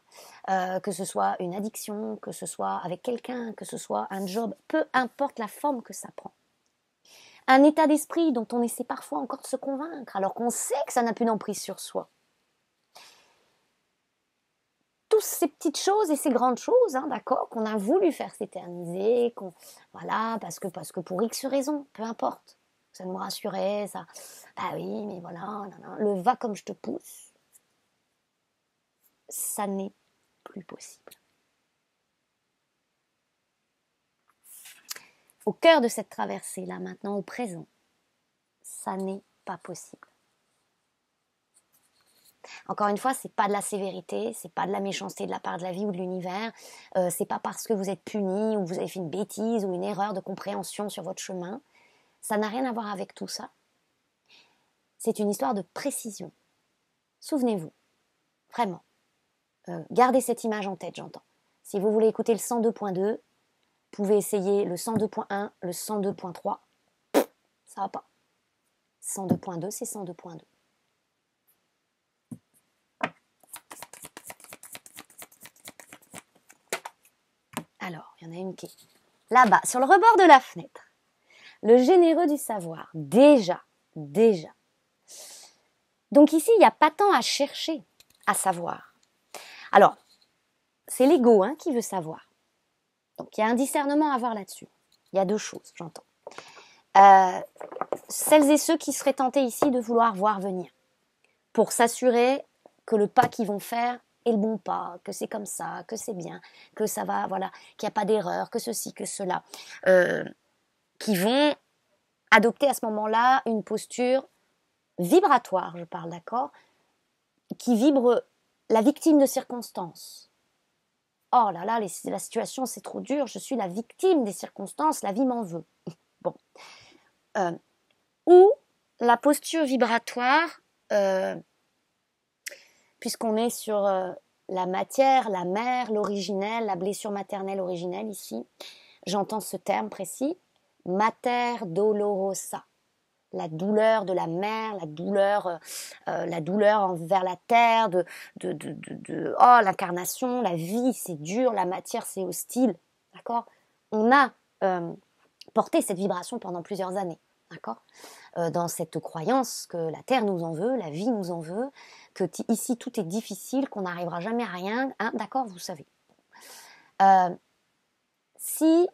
Que ce soit une addiction, que ce soit avec quelqu'un, que ce soit un job, peu importe la forme que ça prend. Un état d'esprit dont on essaie parfois encore de se convaincre, alors qu'on sait que ça n'a plus d'emprise sur soi. Toutes ces petites choses et ces grandes choses, hein, d'accord, qu'on a voulu faire s'éterniser, voilà, parce que pour X raisons, peu importe. Ça nous rassurait, ça. Oui, mais voilà, le va comme je te pousse, ça n'est plus possible. Au cœur de cette traversée, là, maintenant, au présent, ça n'est pas possible. Encore une fois, c'est pas de la sévérité, c'est pas de la méchanceté de la part de la vie ou de l'univers, c'est pas parce que vous êtes puni ou vous avez fait une bêtise ou une erreur de compréhension sur votre chemin, Ça n'a rien à voir avec tout ça. C'est une histoire de précision. Souvenez-vous, vraiment. Gardez cette image en tête, j'entends. Si vous voulez écouter le 102.2, vous pouvez essayer le 102.1, le 102.3. Ça va pas. 102.2, c'est 102.2. Alors, il y en a une qui est là-bas, sur le rebord de la fenêtre. Le généreux du savoir. Déjà. Donc ici, il n'y a pas tant à chercher à savoir. Alors, c'est l'ego qui veut savoir. Donc, il y a un discernement à avoir là-dessus. Il y a deux choses, j'entends. Celles et ceux qui seraient tentés ici de vouloir voir venir, pour s'assurer que le pas qu'ils vont faire est le bon pas, que c'est comme ça, que c'est bien, que ça va, voilà, qu'il n'y a pas d'erreur, que ceci, que cela, qui vont adopter à ce moment-là une posture vibratoire, je parle, d'accord, qui vibre la victime de circonstances. Oh là là, la situation c'est trop dur, je suis la victime des circonstances, la vie m'en veut. Bon. Ou la posture vibratoire, puisqu'on est sur la matière, la mère, l'originel, la blessure maternelle originelle ici, j'entends ce terme précis, mater dolorosa, la douleur de la mère, la douleur envers la terre, l'incarnation, la vie c'est dur, la matière c'est hostile, d'accord. On a porté cette vibration pendant plusieurs années, d'accord, dans cette croyance que la terre nous en veut, la vie nous en veut, que ici tout est difficile, qu'on n'arrivera jamais à rien, d'accord, vous savez. Si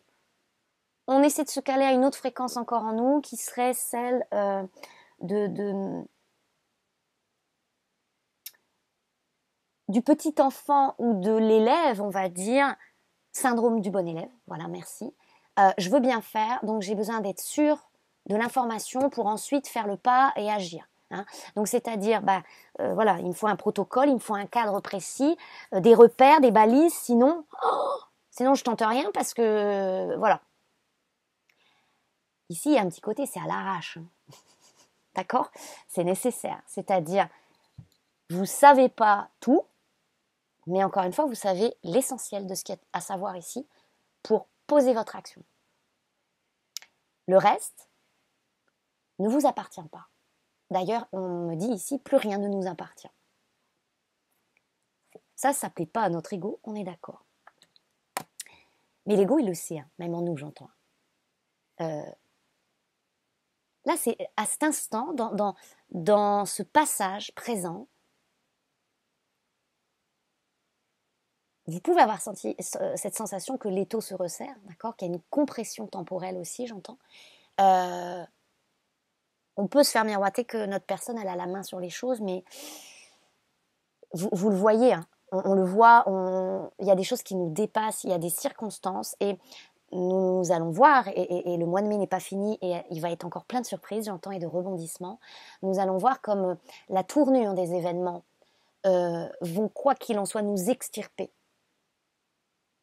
on essaie de se caler à une autre fréquence encore en nous, qui serait celle du petit enfant ou de l'élève, on va dire, syndrome du bon élève, voilà, merci. Je veux bien faire, donc j'ai besoin d'être sûr de l'information pour ensuite faire le pas et agir. Donc c'est-à-dire, voilà, il me faut un protocole, il me faut un cadre précis, des repères, des balises, sinon je tente rien parce que, voilà. Ici, il y a un petit côté, c'est à l'arrache. D'accord ? C'est nécessaire. C'est-à-dire, vous ne savez pas tout, mais encore une fois, vous savez l'essentiel de ce qu'il y a à savoir ici pour poser votre action. Le reste ne vous appartient pas. D'ailleurs, on me dit ici, plus rien ne nous appartient. Ça ne plaît pas à notre ego, on est d'accord. Mais l'ego, il le sait, même en nous, j'entends. Là, c'est à cet instant, dans ce passage présent, vous pouvez avoir senti cette sensation que l'étau se resserre, d'accord, qu'il y a une compression temporelle aussi, j'entends. On peut se faire miroiter que notre personne, elle a la main sur les choses, mais vous le voyez, on le voit, il y a des choses qui nous dépassent, il y a des circonstances, et nous allons voir, et le mois de mai n'est pas fini, et il va être encore plein de surprises, j'entends, et de rebondissements. Nous allons voir comme la tournure des événements vont, quoi qu'il en soit, nous extirper.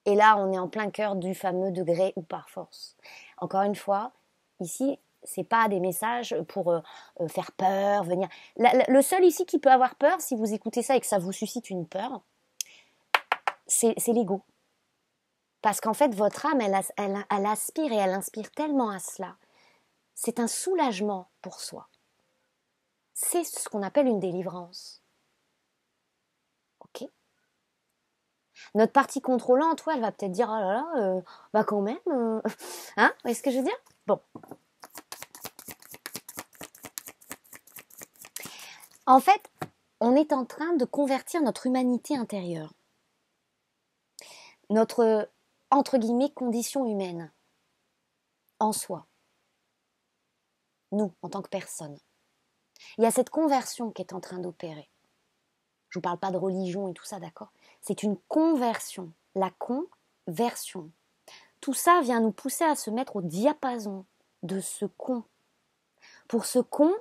Et là, on est en plein cœur du fameux degré ou par force. Encore une fois, ici, c'est pas des messages pour faire peur, venir. Le seul ici qui peut avoir peur, si vous écoutez ça et que ça vous suscite une peur, c'est l'ego. Parce qu'en fait, votre âme, elle aspire et elle inspire tellement à cela. C'est un soulagement pour soi. C'est ce qu'on appelle une délivrance. Ok ? Notre partie contrôlante, elle va peut-être dire, oh là là, quand même, vous voyez ce que je veux dire ? Bon. En fait, on est en train de convertir notre humanité intérieure. Notre, entre guillemets, condition humaine. En soi. Nous, en tant que personne. Il y a cette conversion qui est en train d'opérer. Je ne vous parle pas de religion et tout ça, d'accord ? C'est une conversion. La conversion. Tout ça vient nous pousser à se mettre au diapason de ce con. Pour ce con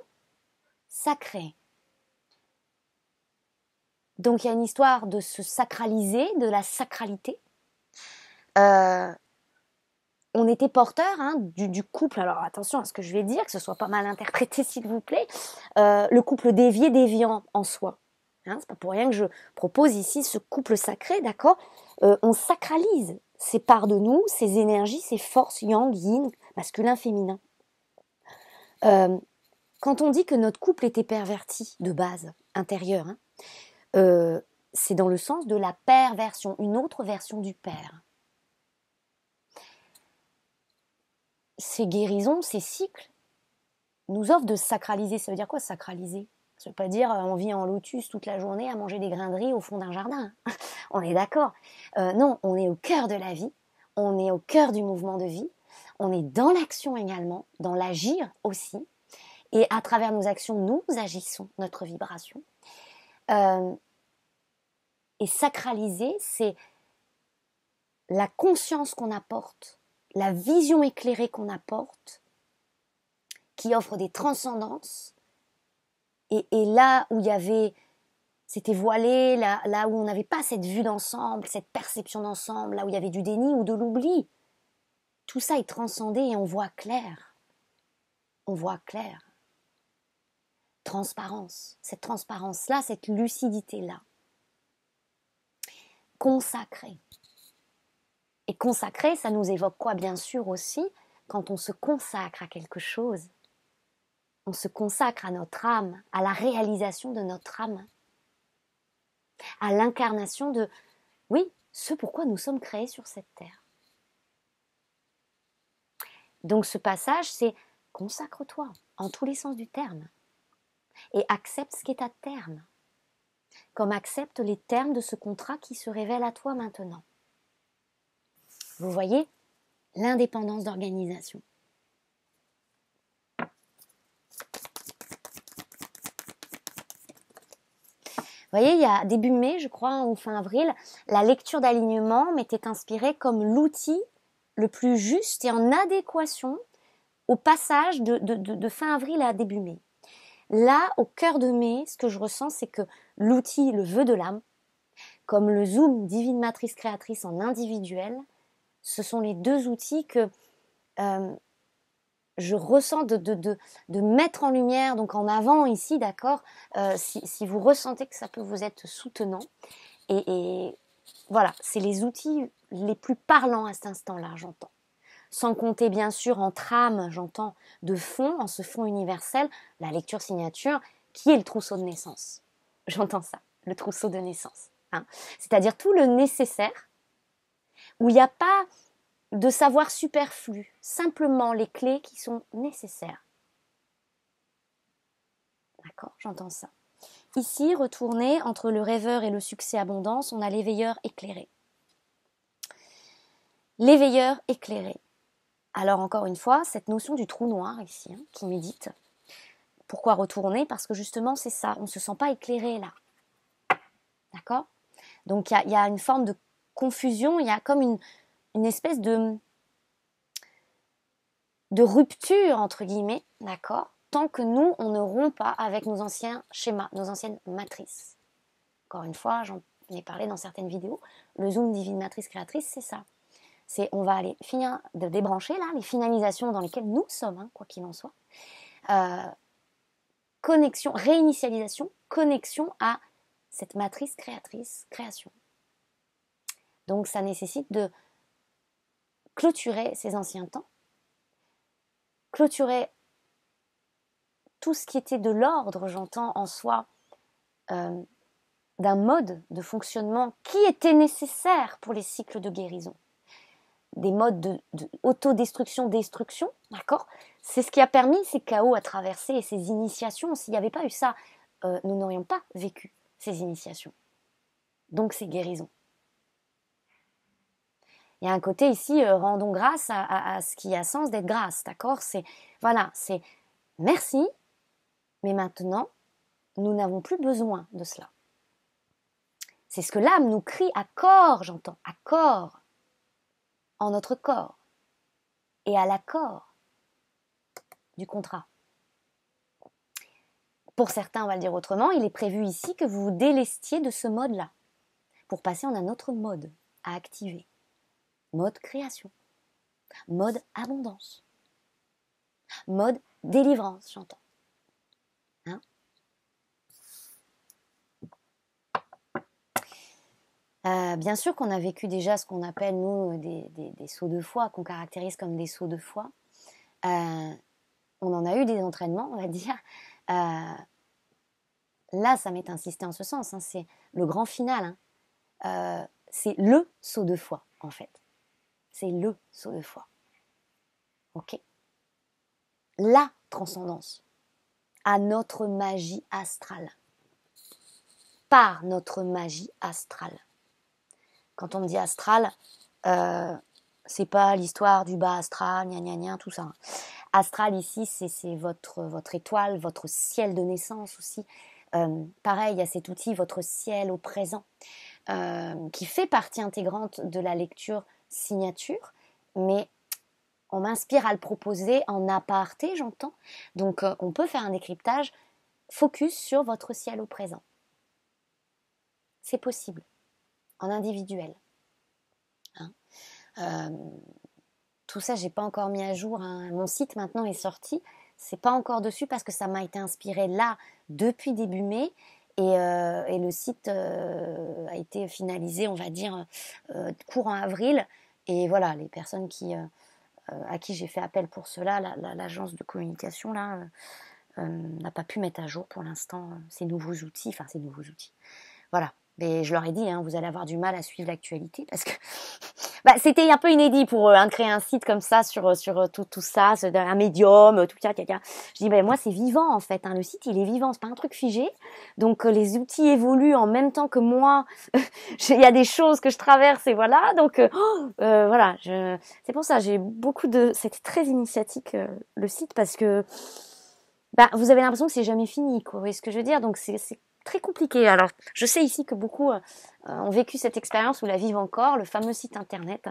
sacré. Donc il y a une histoire de se sacraliser, de la sacralité. on était porteur du couple, alors attention à ce que je vais dire, que ce soit pas mal interprété s'il vous plaît, le couple dévié déviant en soi. C'est pas pour rien que je propose ici ce couple sacré, d'accord. On sacralise ces parts de nous, ces énergies, ces forces yang, yin, masculin, féminin. Quand on dit que notre couple était perverti de base, intérieur, c'est dans le sens de la perversion, une autre version du père. Ces guérisons, ces cycles, nous offrent de sacraliser. Ça veut dire quoi sacraliser? Ça veut pas dire on vit en lotus toute la journée à manger des grains de riz au fond d'un jardin. On est d'accord. Non, on est au cœur de la vie, on est au cœur du mouvement de vie, on est dans l'action également, dans l'agir aussi. Et à travers nos actions, nous agissons notre vibration. Et sacraliser, c'est la conscience qu'on apporte, la vision éclairée qu'on apporte, qui offre des transcendances. Et là où il y avait, c'était voilé, là où on n'avait pas cette vue d'ensemble, cette perception d'ensemble, là où il y avait du déni ou de l'oubli, tout ça est transcendé et on voit clair. On voit clair. Transparence. Cette transparence-là, cette lucidité-là. Consacré. Et consacré, ça nous évoque quoi? Bien sûr aussi, quand on se consacre à quelque chose, on se consacre à notre âme, à la réalisation de notre âme, à l'incarnation de, oui, ce pourquoi nous sommes créés sur cette terre. Donc ce passage, c'est consacre-toi, en tous les sens du terme, et accepte ce qui est à terme, comme accepte les termes de ce contrat qui se révèle à toi maintenant. Vous voyez, l'indépendance d'organisation. Vous voyez, il y a début mai, je crois, ou fin avril, la lecture d'alignement m'était inspirée comme l'outil le plus juste et en adéquation au passage de fin avril à début mai. Là, au cœur de mai, ce que je ressens, c'est que l'outil, le vœu de l'âme, comme le Zoom Divine Matrice Créatrice en individuel, ce sont les deux outils que je ressens de mettre en lumière, donc en avant ici, d'accord, si vous ressentez que ça peut vous être soutenant. Et voilà, c'est les outils les plus parlants à cet instant-là, j'entends. Sans compter bien sûr en trame, j'entends, de fond, en ce fond universel, la lecture signature, qui est le trousseau de naissance. J'entends ça, le trousseau de naissance. C'est-à-dire tout le nécessaire, où il n'y a pas de savoir superflu, simplement les clés qui sont nécessaires. D'accord, j'entends ça. Ici, retourner entre le rêveur et le succès abondance, on a l'éveilleur éclairé. L'éveilleur éclairé. Alors encore une fois, cette notion du trou noir ici, qui médite. Pourquoi retourner? Parce que justement c'est ça, on ne se sent pas éclairé là. D'accord? Donc il y a une forme de confusion, il y a comme une espèce de rupture entre guillemets, d'accord? Tant que nous, on ne rompt pas avec nos anciens schémas, nos anciennes matrices. Encore une fois, j'en ai parlé dans certaines vidéos, le Zoom Divine Matrice Créatrice, c'est ça. On va aller finir de débrancher là les finalisations dans lesquelles nous sommes, quoi qu'il en soit. Connexion, réinitialisation, connexion à cette matrice créatrice, création. Donc ça nécessite de clôturer ces anciens temps, clôturer tout ce qui était de l'ordre, j'entends en soi, d'un mode de fonctionnement qui était nécessaire pour les cycles de guérison. Des modes de autodestruction, destruction, d'accord? C'est ce qui a permis ces chaos à traverser et ces initiations. S'il n'y avait pas eu ça, nous n'aurions pas vécu ces initiations. Donc ces guérisons. Il y a un côté ici, rendons grâce à ce qui a sens d'être grâce, d'accord? C'est merci, mais maintenant, nous n'avons plus besoin de cela. C'est ce que l'âme nous crie à corps, j'entends, à corps, en notre corps, et à l'accord du contrat. Pour certains, on va le dire autrement, il est prévu ici que vous vous délestiez de ce mode-là, pour passer en un autre mode à activer. Mode création. Mode abondance. Mode délivrance, j'entends. Hein? Bien sûr qu'on a vécu déjà ce qu'on appelle, nous, des sauts de foi, qu'on caractérise comme des sauts de foi. On en a eu des entraînements, on va dire. Là, ça m'est insisté en ce sens. Hein, c'est le grand final. Hein. C'est le saut de foi, en fait. C'est le saut de foi. Ok? La transcendance à notre magie astrale. Par notre magie astrale. Quand on me dit astral, c'est pas l'histoire du bas astral, gna gna gna, tout ça. Astral ici, c'est votre étoile, votre ciel de naissance aussi. Pareil, il y a cet outil, votre ciel au présent, qui fait partie intégrante de la lecture signature, mais on m'inspire à le proposer en aparté, j'entends. Donc, on peut faire un décryptage focus sur votre ciel au présent. C'est possible, en individuel. Hein. Tout ça, j'ai pas encore mis à jour. Hein. Mon site maintenant est sorti. C'est pas encore dessus parce que ça m'a été inspiré là depuis début mai. Et le site a été finalisé, on va dire, courant avril. Et voilà, les personnes à qui j'ai fait appel pour cela, l'agence de communication là, n'a pas pu mettre à jour pour l'instant ces nouveaux outils. Enfin, ces nouveaux outils. Voilà. Mais je leur ai dit, hein, vous allez avoir du mal à suivre l'actualité parce que c'était un peu inédit pour eux de créer un site comme ça sur tout ça, un médium, tout ça. Je dis, moi c'est vivant en fait. Hein, le site il est vivant, c'est pas un truc figé. Donc les outils évoluent en même temps que moi. Il y a des choses que je traverse et voilà. Donc voilà, c'est pour ça j'ai beaucoup de. C'était très initiatique le site parce que vous avez l'impression que c'est jamais fini, quoi. Vous voyez ce que je veux dire? Donc c'est très compliqué. Alors, je sais ici que beaucoup ont vécu cette expérience ou la vivent encore, le fameux site internet,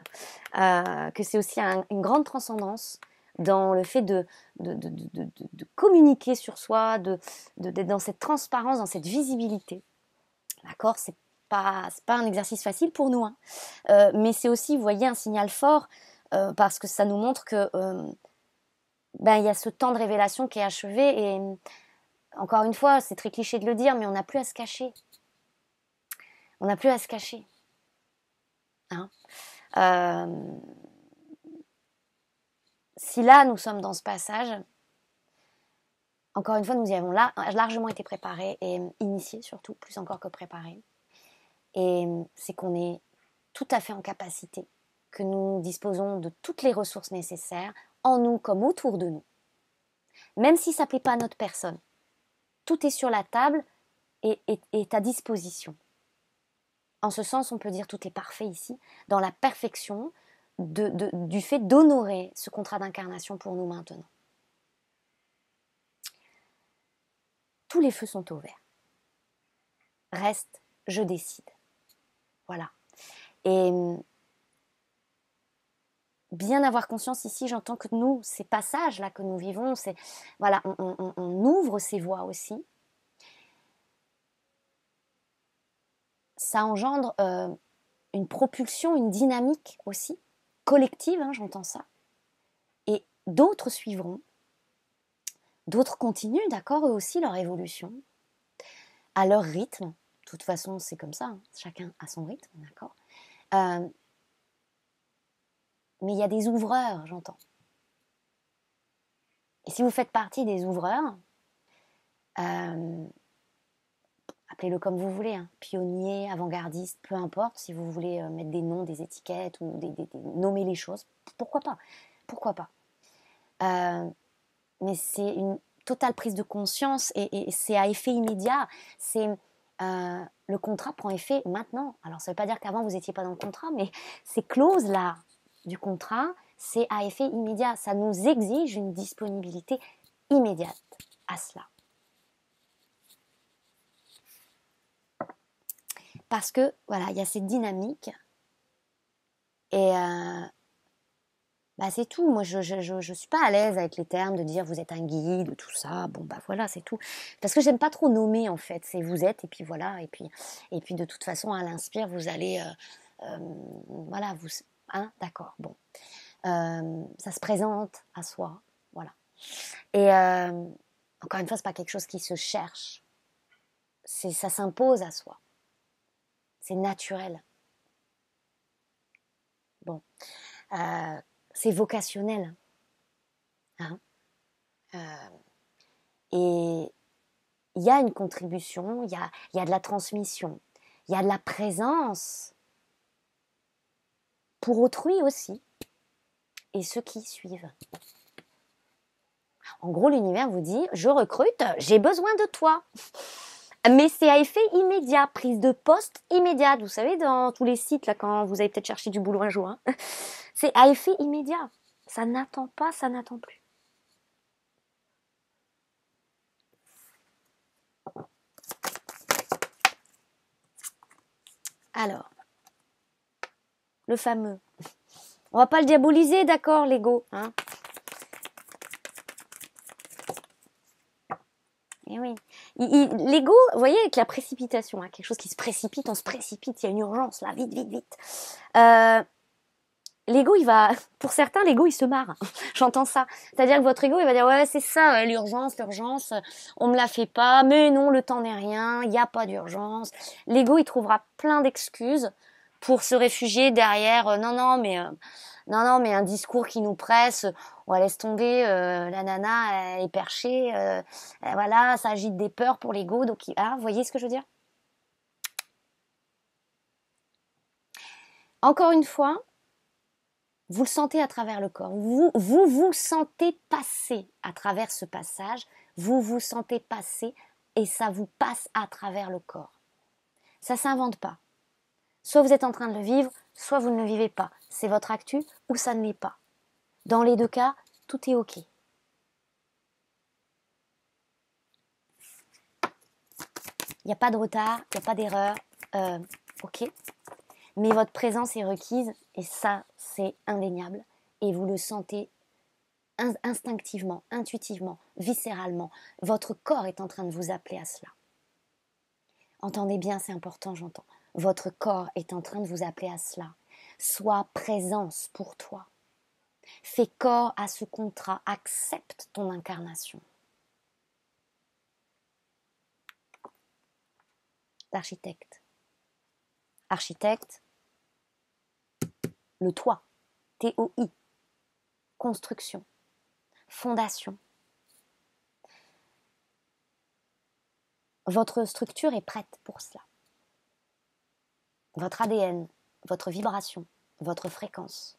que c'est aussi une grande transcendance dans le fait de communiquer sur soi, d'être dans cette transparence, dans cette visibilité. D'accord? C'est pas un exercice facile pour nous, hein. Mais c'est aussi, vous voyez, un signal fort parce que ça nous montre que il y a ce temps de révélation qui est achevé et encore une fois, c'est très cliché de le dire, mais on n'a plus à se cacher. On n'a plus à se cacher. Hein. Si là, nous sommes dans ce passage, encore une fois, nous y avons largement été préparés et initiés surtout, plus encore que préparés. Et c'est qu'on est tout à fait en capacité, que nous disposons de toutes les ressources nécessaires, en nous comme autour de nous. Même si ça ne plaît pas à notre personne. Tout est sur la table et est à disposition. En ce sens, on peut dire tout est parfait ici, dans la perfection du fait d'honorer ce contrat d'incarnation pour nous maintenant. Tous les feux sont ouverts. Reste, je décide. Voilà. Et bien avoir conscience ici, j'entends que nous, ces passages-là que nous vivons, voilà, on ouvre ces voies aussi. Ça engendre une propulsion, une dynamique aussi, collective, hein, j'entends ça. Et d'autres suivront, d'autres continuent, d'accord, eux aussi, leur évolution, à leur rythme. De toute façon, c'est comme ça, hein, chacun a son rythme, d'accord. Mais il y a des ouvreurs, j'entends. Et si vous faites partie des ouvreurs, appelez-le comme vous voulez, hein, pionnier, avant-gardiste, peu importe, si vous voulez mettre des noms, des étiquettes ou nommer les choses, pourquoi pas? Pourquoi pas? Mais c'est une totale prise de conscience et c'est à effet immédiat. Le contrat prend effet maintenant. Alors ça ne veut pas dire qu'avant vous n'étiez pas dans le contrat, mais ces clauses-là du contrat, c'est à effet immédiat. Ça nous exige une disponibilité immédiate à cela. Parce que, voilà, il y a cette dynamique et c'est tout. Moi, je suis pas à l'aise avec les termes de dire vous êtes un guide, tout ça. Bon, voilà, c'est tout. Parce que j'aime pas trop nommer, en fait. C'est vous êtes et puis voilà. Et puis de toute façon, à l'inspire, vous allez, voilà, hein, d'accord, bon. ça se présente à soi, voilà. Et encore une fois, c'est pas quelque chose qui se cherche, ça s'impose à soi, c'est naturel. Bon, c'est vocationnel, hein. Et il y a une contribution, il y a de la transmission, il y a de la présence pour autrui aussi, et ceux qui suivent. En gros, l'univers vous dit, je recrute, j'ai besoin de toi. Mais c'est à effet immédiat, prise de poste immédiate. Vous savez, dans tous les sites, là, quand vous avez peut-être cherché du boulot un jour, hein, c'est à effet immédiat. Ça n'attend pas, ça n'attend plus. Alors, le fameux. On va pas le diaboliser, d'accord, l'ego, hein. Et oui. L'ego, vous voyez, avec la précipitation, hein, quelque chose qui se précipite, on se précipite, il y a une urgence, là, vite, vite, vite. L'ego, pour certains, l'ego, il se marre. J'entends ça. C'est-à-dire que votre ego, il va dire, ouais, c'est ça, l'urgence, on me la fait pas, mais non, le temps n'est rien, il n'y a pas d'urgence. L'ego, il trouvera plein d'excuses pour se réfugier derrière, non, mais un discours qui nous presse, on laisse tomber, la nana, elle est perchée, voilà, ça agite des peurs pour l'ego, donc, vous voyez ce que je veux dire? Encore une fois, vous le sentez à travers le corps. Vous sentez passer à travers ce passage. Vous vous sentez passer et ça vous passe à travers le corps. Ça s'invente pas. Soit vous êtes en train de le vivre, soit vous ne le vivez pas. C'est votre actu ou ça ne l'est pas. Dans les deux cas, tout est OK. Il n'y a pas de retard, il n'y a pas d'erreur. OK. Mais votre présence est requise et ça, c'est indéniable. Et vous le sentez instinctivement, intuitivement, viscéralement. Votre corps est en train de vous appeler à cela. Entendez bien, c'est important, j'entends. Votre corps est en train de vous appeler à cela. Sois présence pour toi. Fais corps à ce contrat. Accepte ton incarnation. L'architecte. Architecte, le toit. T-O-I. Construction. Fondation. Votre structure est prête pour cela. Votre ADN, votre vibration, votre fréquence.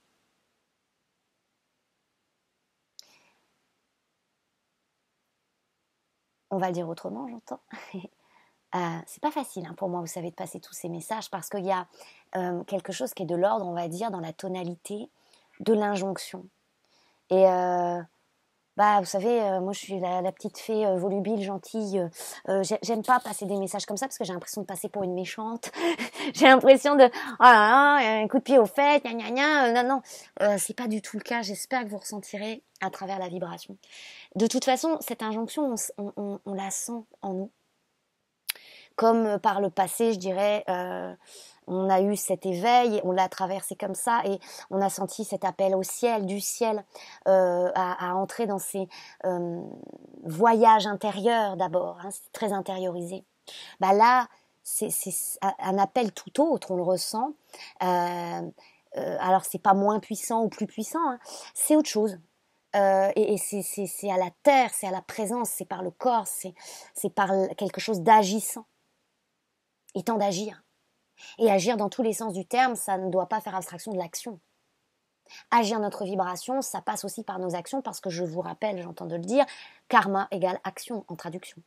On va le dire autrement, j'entends. C'est pas facile pour moi, vous savez, de passer tous ces messages parce qu'il y a quelque chose qui est de l'ordre, on va dire, dans la tonalité de l'injonction. Et vous savez, moi je suis la petite fée volubile, gentille. J'aime pas passer des messages comme ça parce que j'ai l'impression de passer pour une méchante. J'ai l'impression de un coup de pied aux fesses, gna gna gna. Non, c'est pas du tout le cas. J'espère que vous ressentirez à travers la vibration. De toute façon, cette injonction, on la sent en nous. Comme par le passé, je dirais, on a eu cet éveil, on l'a traversé comme ça et on a senti cet appel au ciel, du ciel, à entrer dans ces voyages intérieurs d'abord, hein, c'est très intériorisé. Là, c'est un appel tout autre, on le ressent. Alors c'est pas moins puissant ou plus puissant, hein, c'est autre chose. Et c'est à la terre, c'est à la présence, c'est par le corps, c'est par quelque chose d'agissant. Et tant d'agir. Et agir dans tous les sens du terme, ça ne doit pas faire abstraction de l'action. Agir notre vibration, ça passe aussi par nos actions, parce que je vous rappelle, j'entends de le dire, karma égale action en traduction.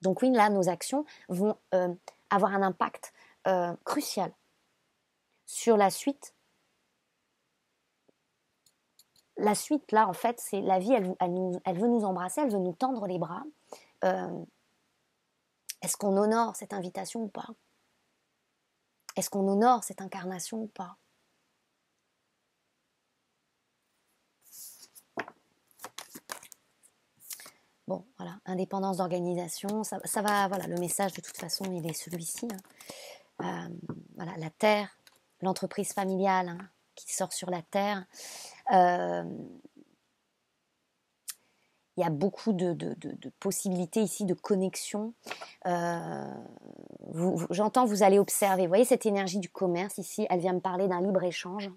Donc oui, là, nos actions vont avoir un impact crucial sur la suite. La suite, là, en fait, c'est la vie, elle veut nous embrasser, elle veut nous tendre les bras. Est-ce qu'on honore cette invitation ou pas? Est-ce qu'on honore cette incarnation ou pas? Bon, voilà, indépendance d'organisation, ça va, voilà, le message de toute façon, il est celui-ci. Voilà, la terre, l'entreprise familiale qui sort sur la terre, Euh, il y a beaucoup de possibilités ici de connexion. J'entends, vous allez observer. Vous voyez cette énergie du commerce ici, elle vient me parler d'un libre-échange.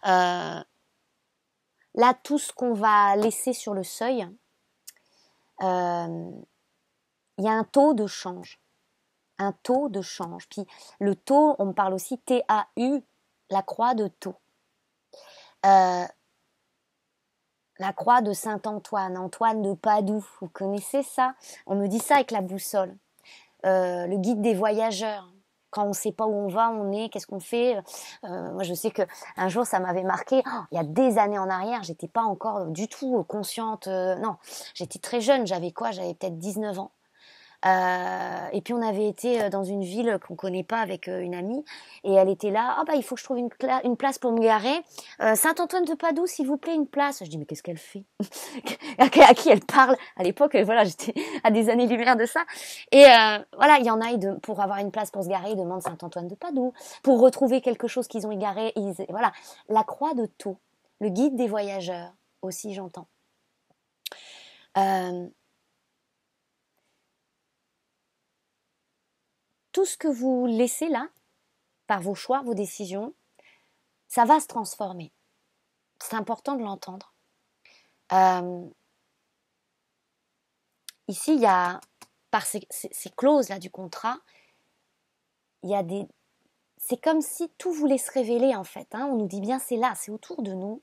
Là, tout ce qu'on va laisser sur le seuil, il y a un taux de change. Un taux de change. Puis le taux, on me parle aussi T-A-U, la croix de taux. La croix de Saint-Antoine, Antoine de Padoue, vous connaissez ça? On me dit ça avec la boussole. Le guide des voyageurs. Quand on ne sait pas où on va, on est, qu'est-ce qu'on fait? Moi, je sais que un jour, ça m'avait marqué. Oh, il y a des années en arrière, j'étais pas encore du tout consciente. Non, j'étais très jeune. J'avais quoi? J'avais peut-être 19 ans. Et puis on avait été dans une ville qu'on connaît pas avec une amie et elle était là. Ah bah il faut que je trouve une place pour me garer. Saint-Antoine de Padoue, s'il vous plaît, une place. Je dis mais qu'est-ce qu'elle fait? À qui elle parle? À l'époque, voilà, j'étais à des années-lumière de ça. Et voilà, il y en a pour avoir une place pour se garer, ils demandent Saint-Antoine de Padoue. Pour retrouver quelque chose qu'ils ont égaré, voilà. La croix de Thau, le guide des voyageurs aussi, j'entends. Tout ce que vous laissez là, par vos choix, vos décisions, ça va se transformer. C'est important de l'entendre. Ici, il y a, par ces clauses-là du contrat, il y a des... C'est comme si tout voulait se révéler en fait. On nous dit bien c'est là, c'est autour de nous.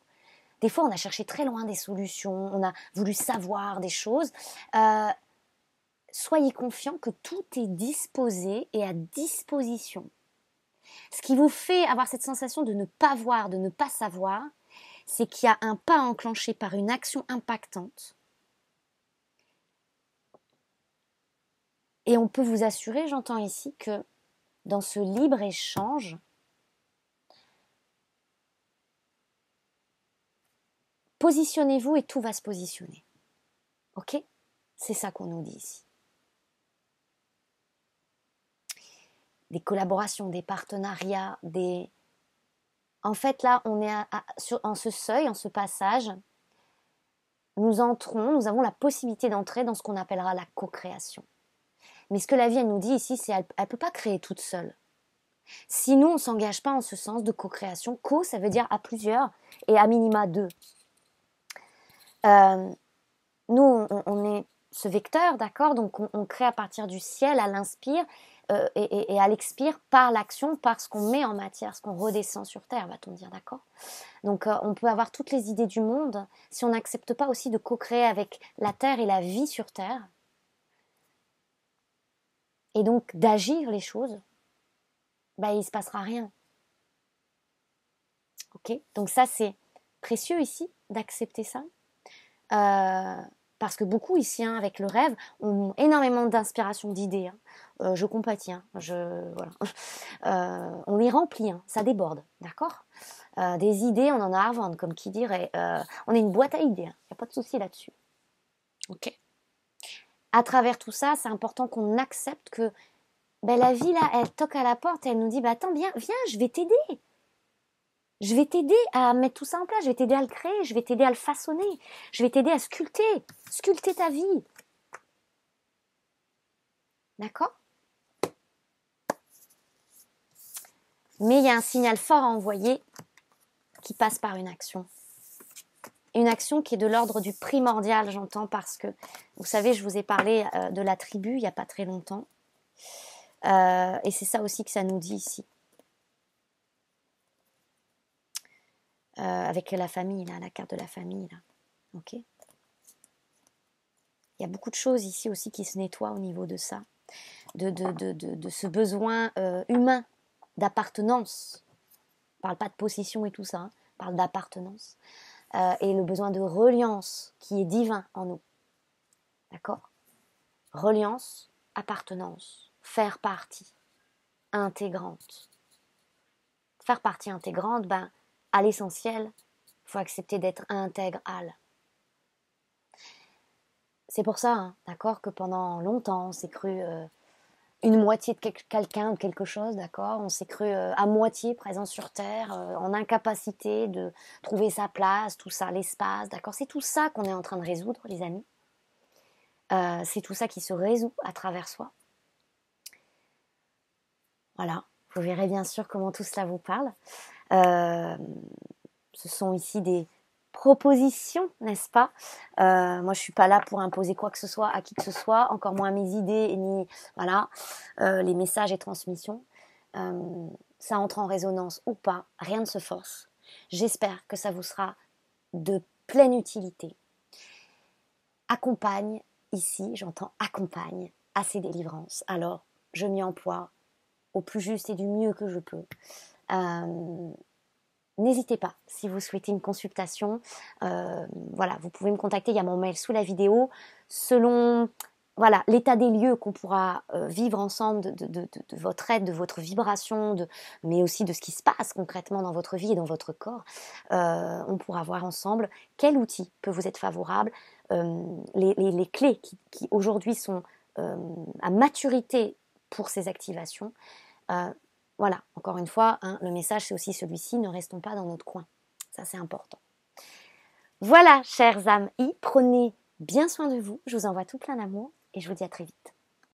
Des fois, on a cherché très loin des solutions, on a voulu savoir des choses. Soyez confiants que tout est disposé et à disposition. Ce qui vous fait avoir cette sensation de ne pas voir, de ne pas savoir, c'est qu'il y a un pas enclenché par une action impactante. Et on peut vous assurer, j'entends ici, que dans ce libre-échange, positionnez-vous et tout va se positionner. Ok? C'est ça qu'on nous dit ici. Des collaborations, des partenariats, des... En fait, là, on est en ce seuil, en ce passage, nous avons la possibilité d'entrer dans ce qu'on appellera la co-création. Mais ce que la vie, elle nous dit ici, c'est qu'elle ne peut pas créer toute seule. Si nous, on ne s'engage pas en ce sens de co-création, co, ça veut dire à plusieurs et à minima deux. Nous, on est ce vecteur, d'accord? Donc, on crée à partir du ciel, à l'inspire et à l'expire par l'action, par ce qu'on met en matière, ce qu'on redescend sur Terre, va-t-on dire, d'accord? Donc, on peut avoir toutes les idées du monde si on n'accepte pas aussi de co-créer avec la Terre et la vie sur Terre. Et donc, d'agir les choses, il ne se passera rien. Ok? Donc ça, c'est précieux ici d'accepter ça. Parce que beaucoup ici, avec le rêve, ont énormément d'inspiration, d'idées. Je compatis. Voilà. On est rempli, ça déborde, d'accord? Des idées, on en a à revendre, comme qui dirait. On est une boîte à idées, il n'y a pas de souci là-dessus. Ok. À travers tout ça, c'est important qu'on accepte que la vie, là, elle toque à la porte et elle nous dit, attends, viens, je vais t'aider. Je vais t'aider à mettre tout ça en place, je vais t'aider à le créer, je vais t'aider à le façonner, je vais t'aider à sculpter ta vie. D'accord? Mais il y a un signal fort à envoyer qui passe par une action. Une action qui est de l'ordre du primordial, j'entends, parce que, vous savez, je vous ai parlé de la tribu il n'y a pas très longtemps. Et c'est ça aussi que ça nous dit ici. Avec la famille, là, la carte de la famille, là. Ok? Il y a beaucoup de choses ici aussi qui se nettoient au niveau de ça, de ce besoin humain d'appartenance. On ne parle pas de possession et tout ça, on parle d'appartenance. Et le besoin de reliance qui est divin en nous. D'accord? Reliance, appartenance, faire partie intégrante. Faire partie intégrante, à l'essentiel, il faut accepter d'être intégral. C'est pour ça, d'accord, que pendant longtemps, on s'est cru une moitié de quelqu'un ou quelque chose, d'accord? On s'est cru à moitié présent sur Terre, en incapacité de trouver sa place, tout ça, l'espace, d'accord? C'est tout ça qu'on est en train de résoudre, les amis. C'est tout ça qui se résout à travers soi. Voilà, vous verrez bien sûr comment tout cela vous parle. Ce sont ici des propositions, n'est-ce pas? Moi, je suis pas là pour imposer quoi que ce soit à qui que ce soit, encore moins mes idées, ni voilà, les messages et transmissions. Ça entre en résonance ou pas, rien ne se force. J'espère que ça vous sera de pleine utilité. Accompagne, ici, j'entends accompagne à ces délivrances. Alors, je m'y emploie au plus juste et du mieux que je peux. N'hésitez pas, si vous souhaitez une consultation, voilà, vous pouvez me contacter, il y a mon mail sous la vidéo. Selon voilà, l'état des lieux qu'on pourra vivre ensemble de votre aide, de votre vibration, mais aussi de ce qui se passe concrètement dans votre vie et dans votre corps, on pourra voir ensemble quel outil peut vous être favorable, les clés qui aujourd'hui sont à maturité pour ces activations. Voilà, encore une fois, hein, le message c'est aussi celui-ci, ne restons pas dans notre coin. Ça c'est important. Voilà, chères âmes, prenez bien soin de vous. Je vous envoie tout plein d'amour et je vous dis à très vite.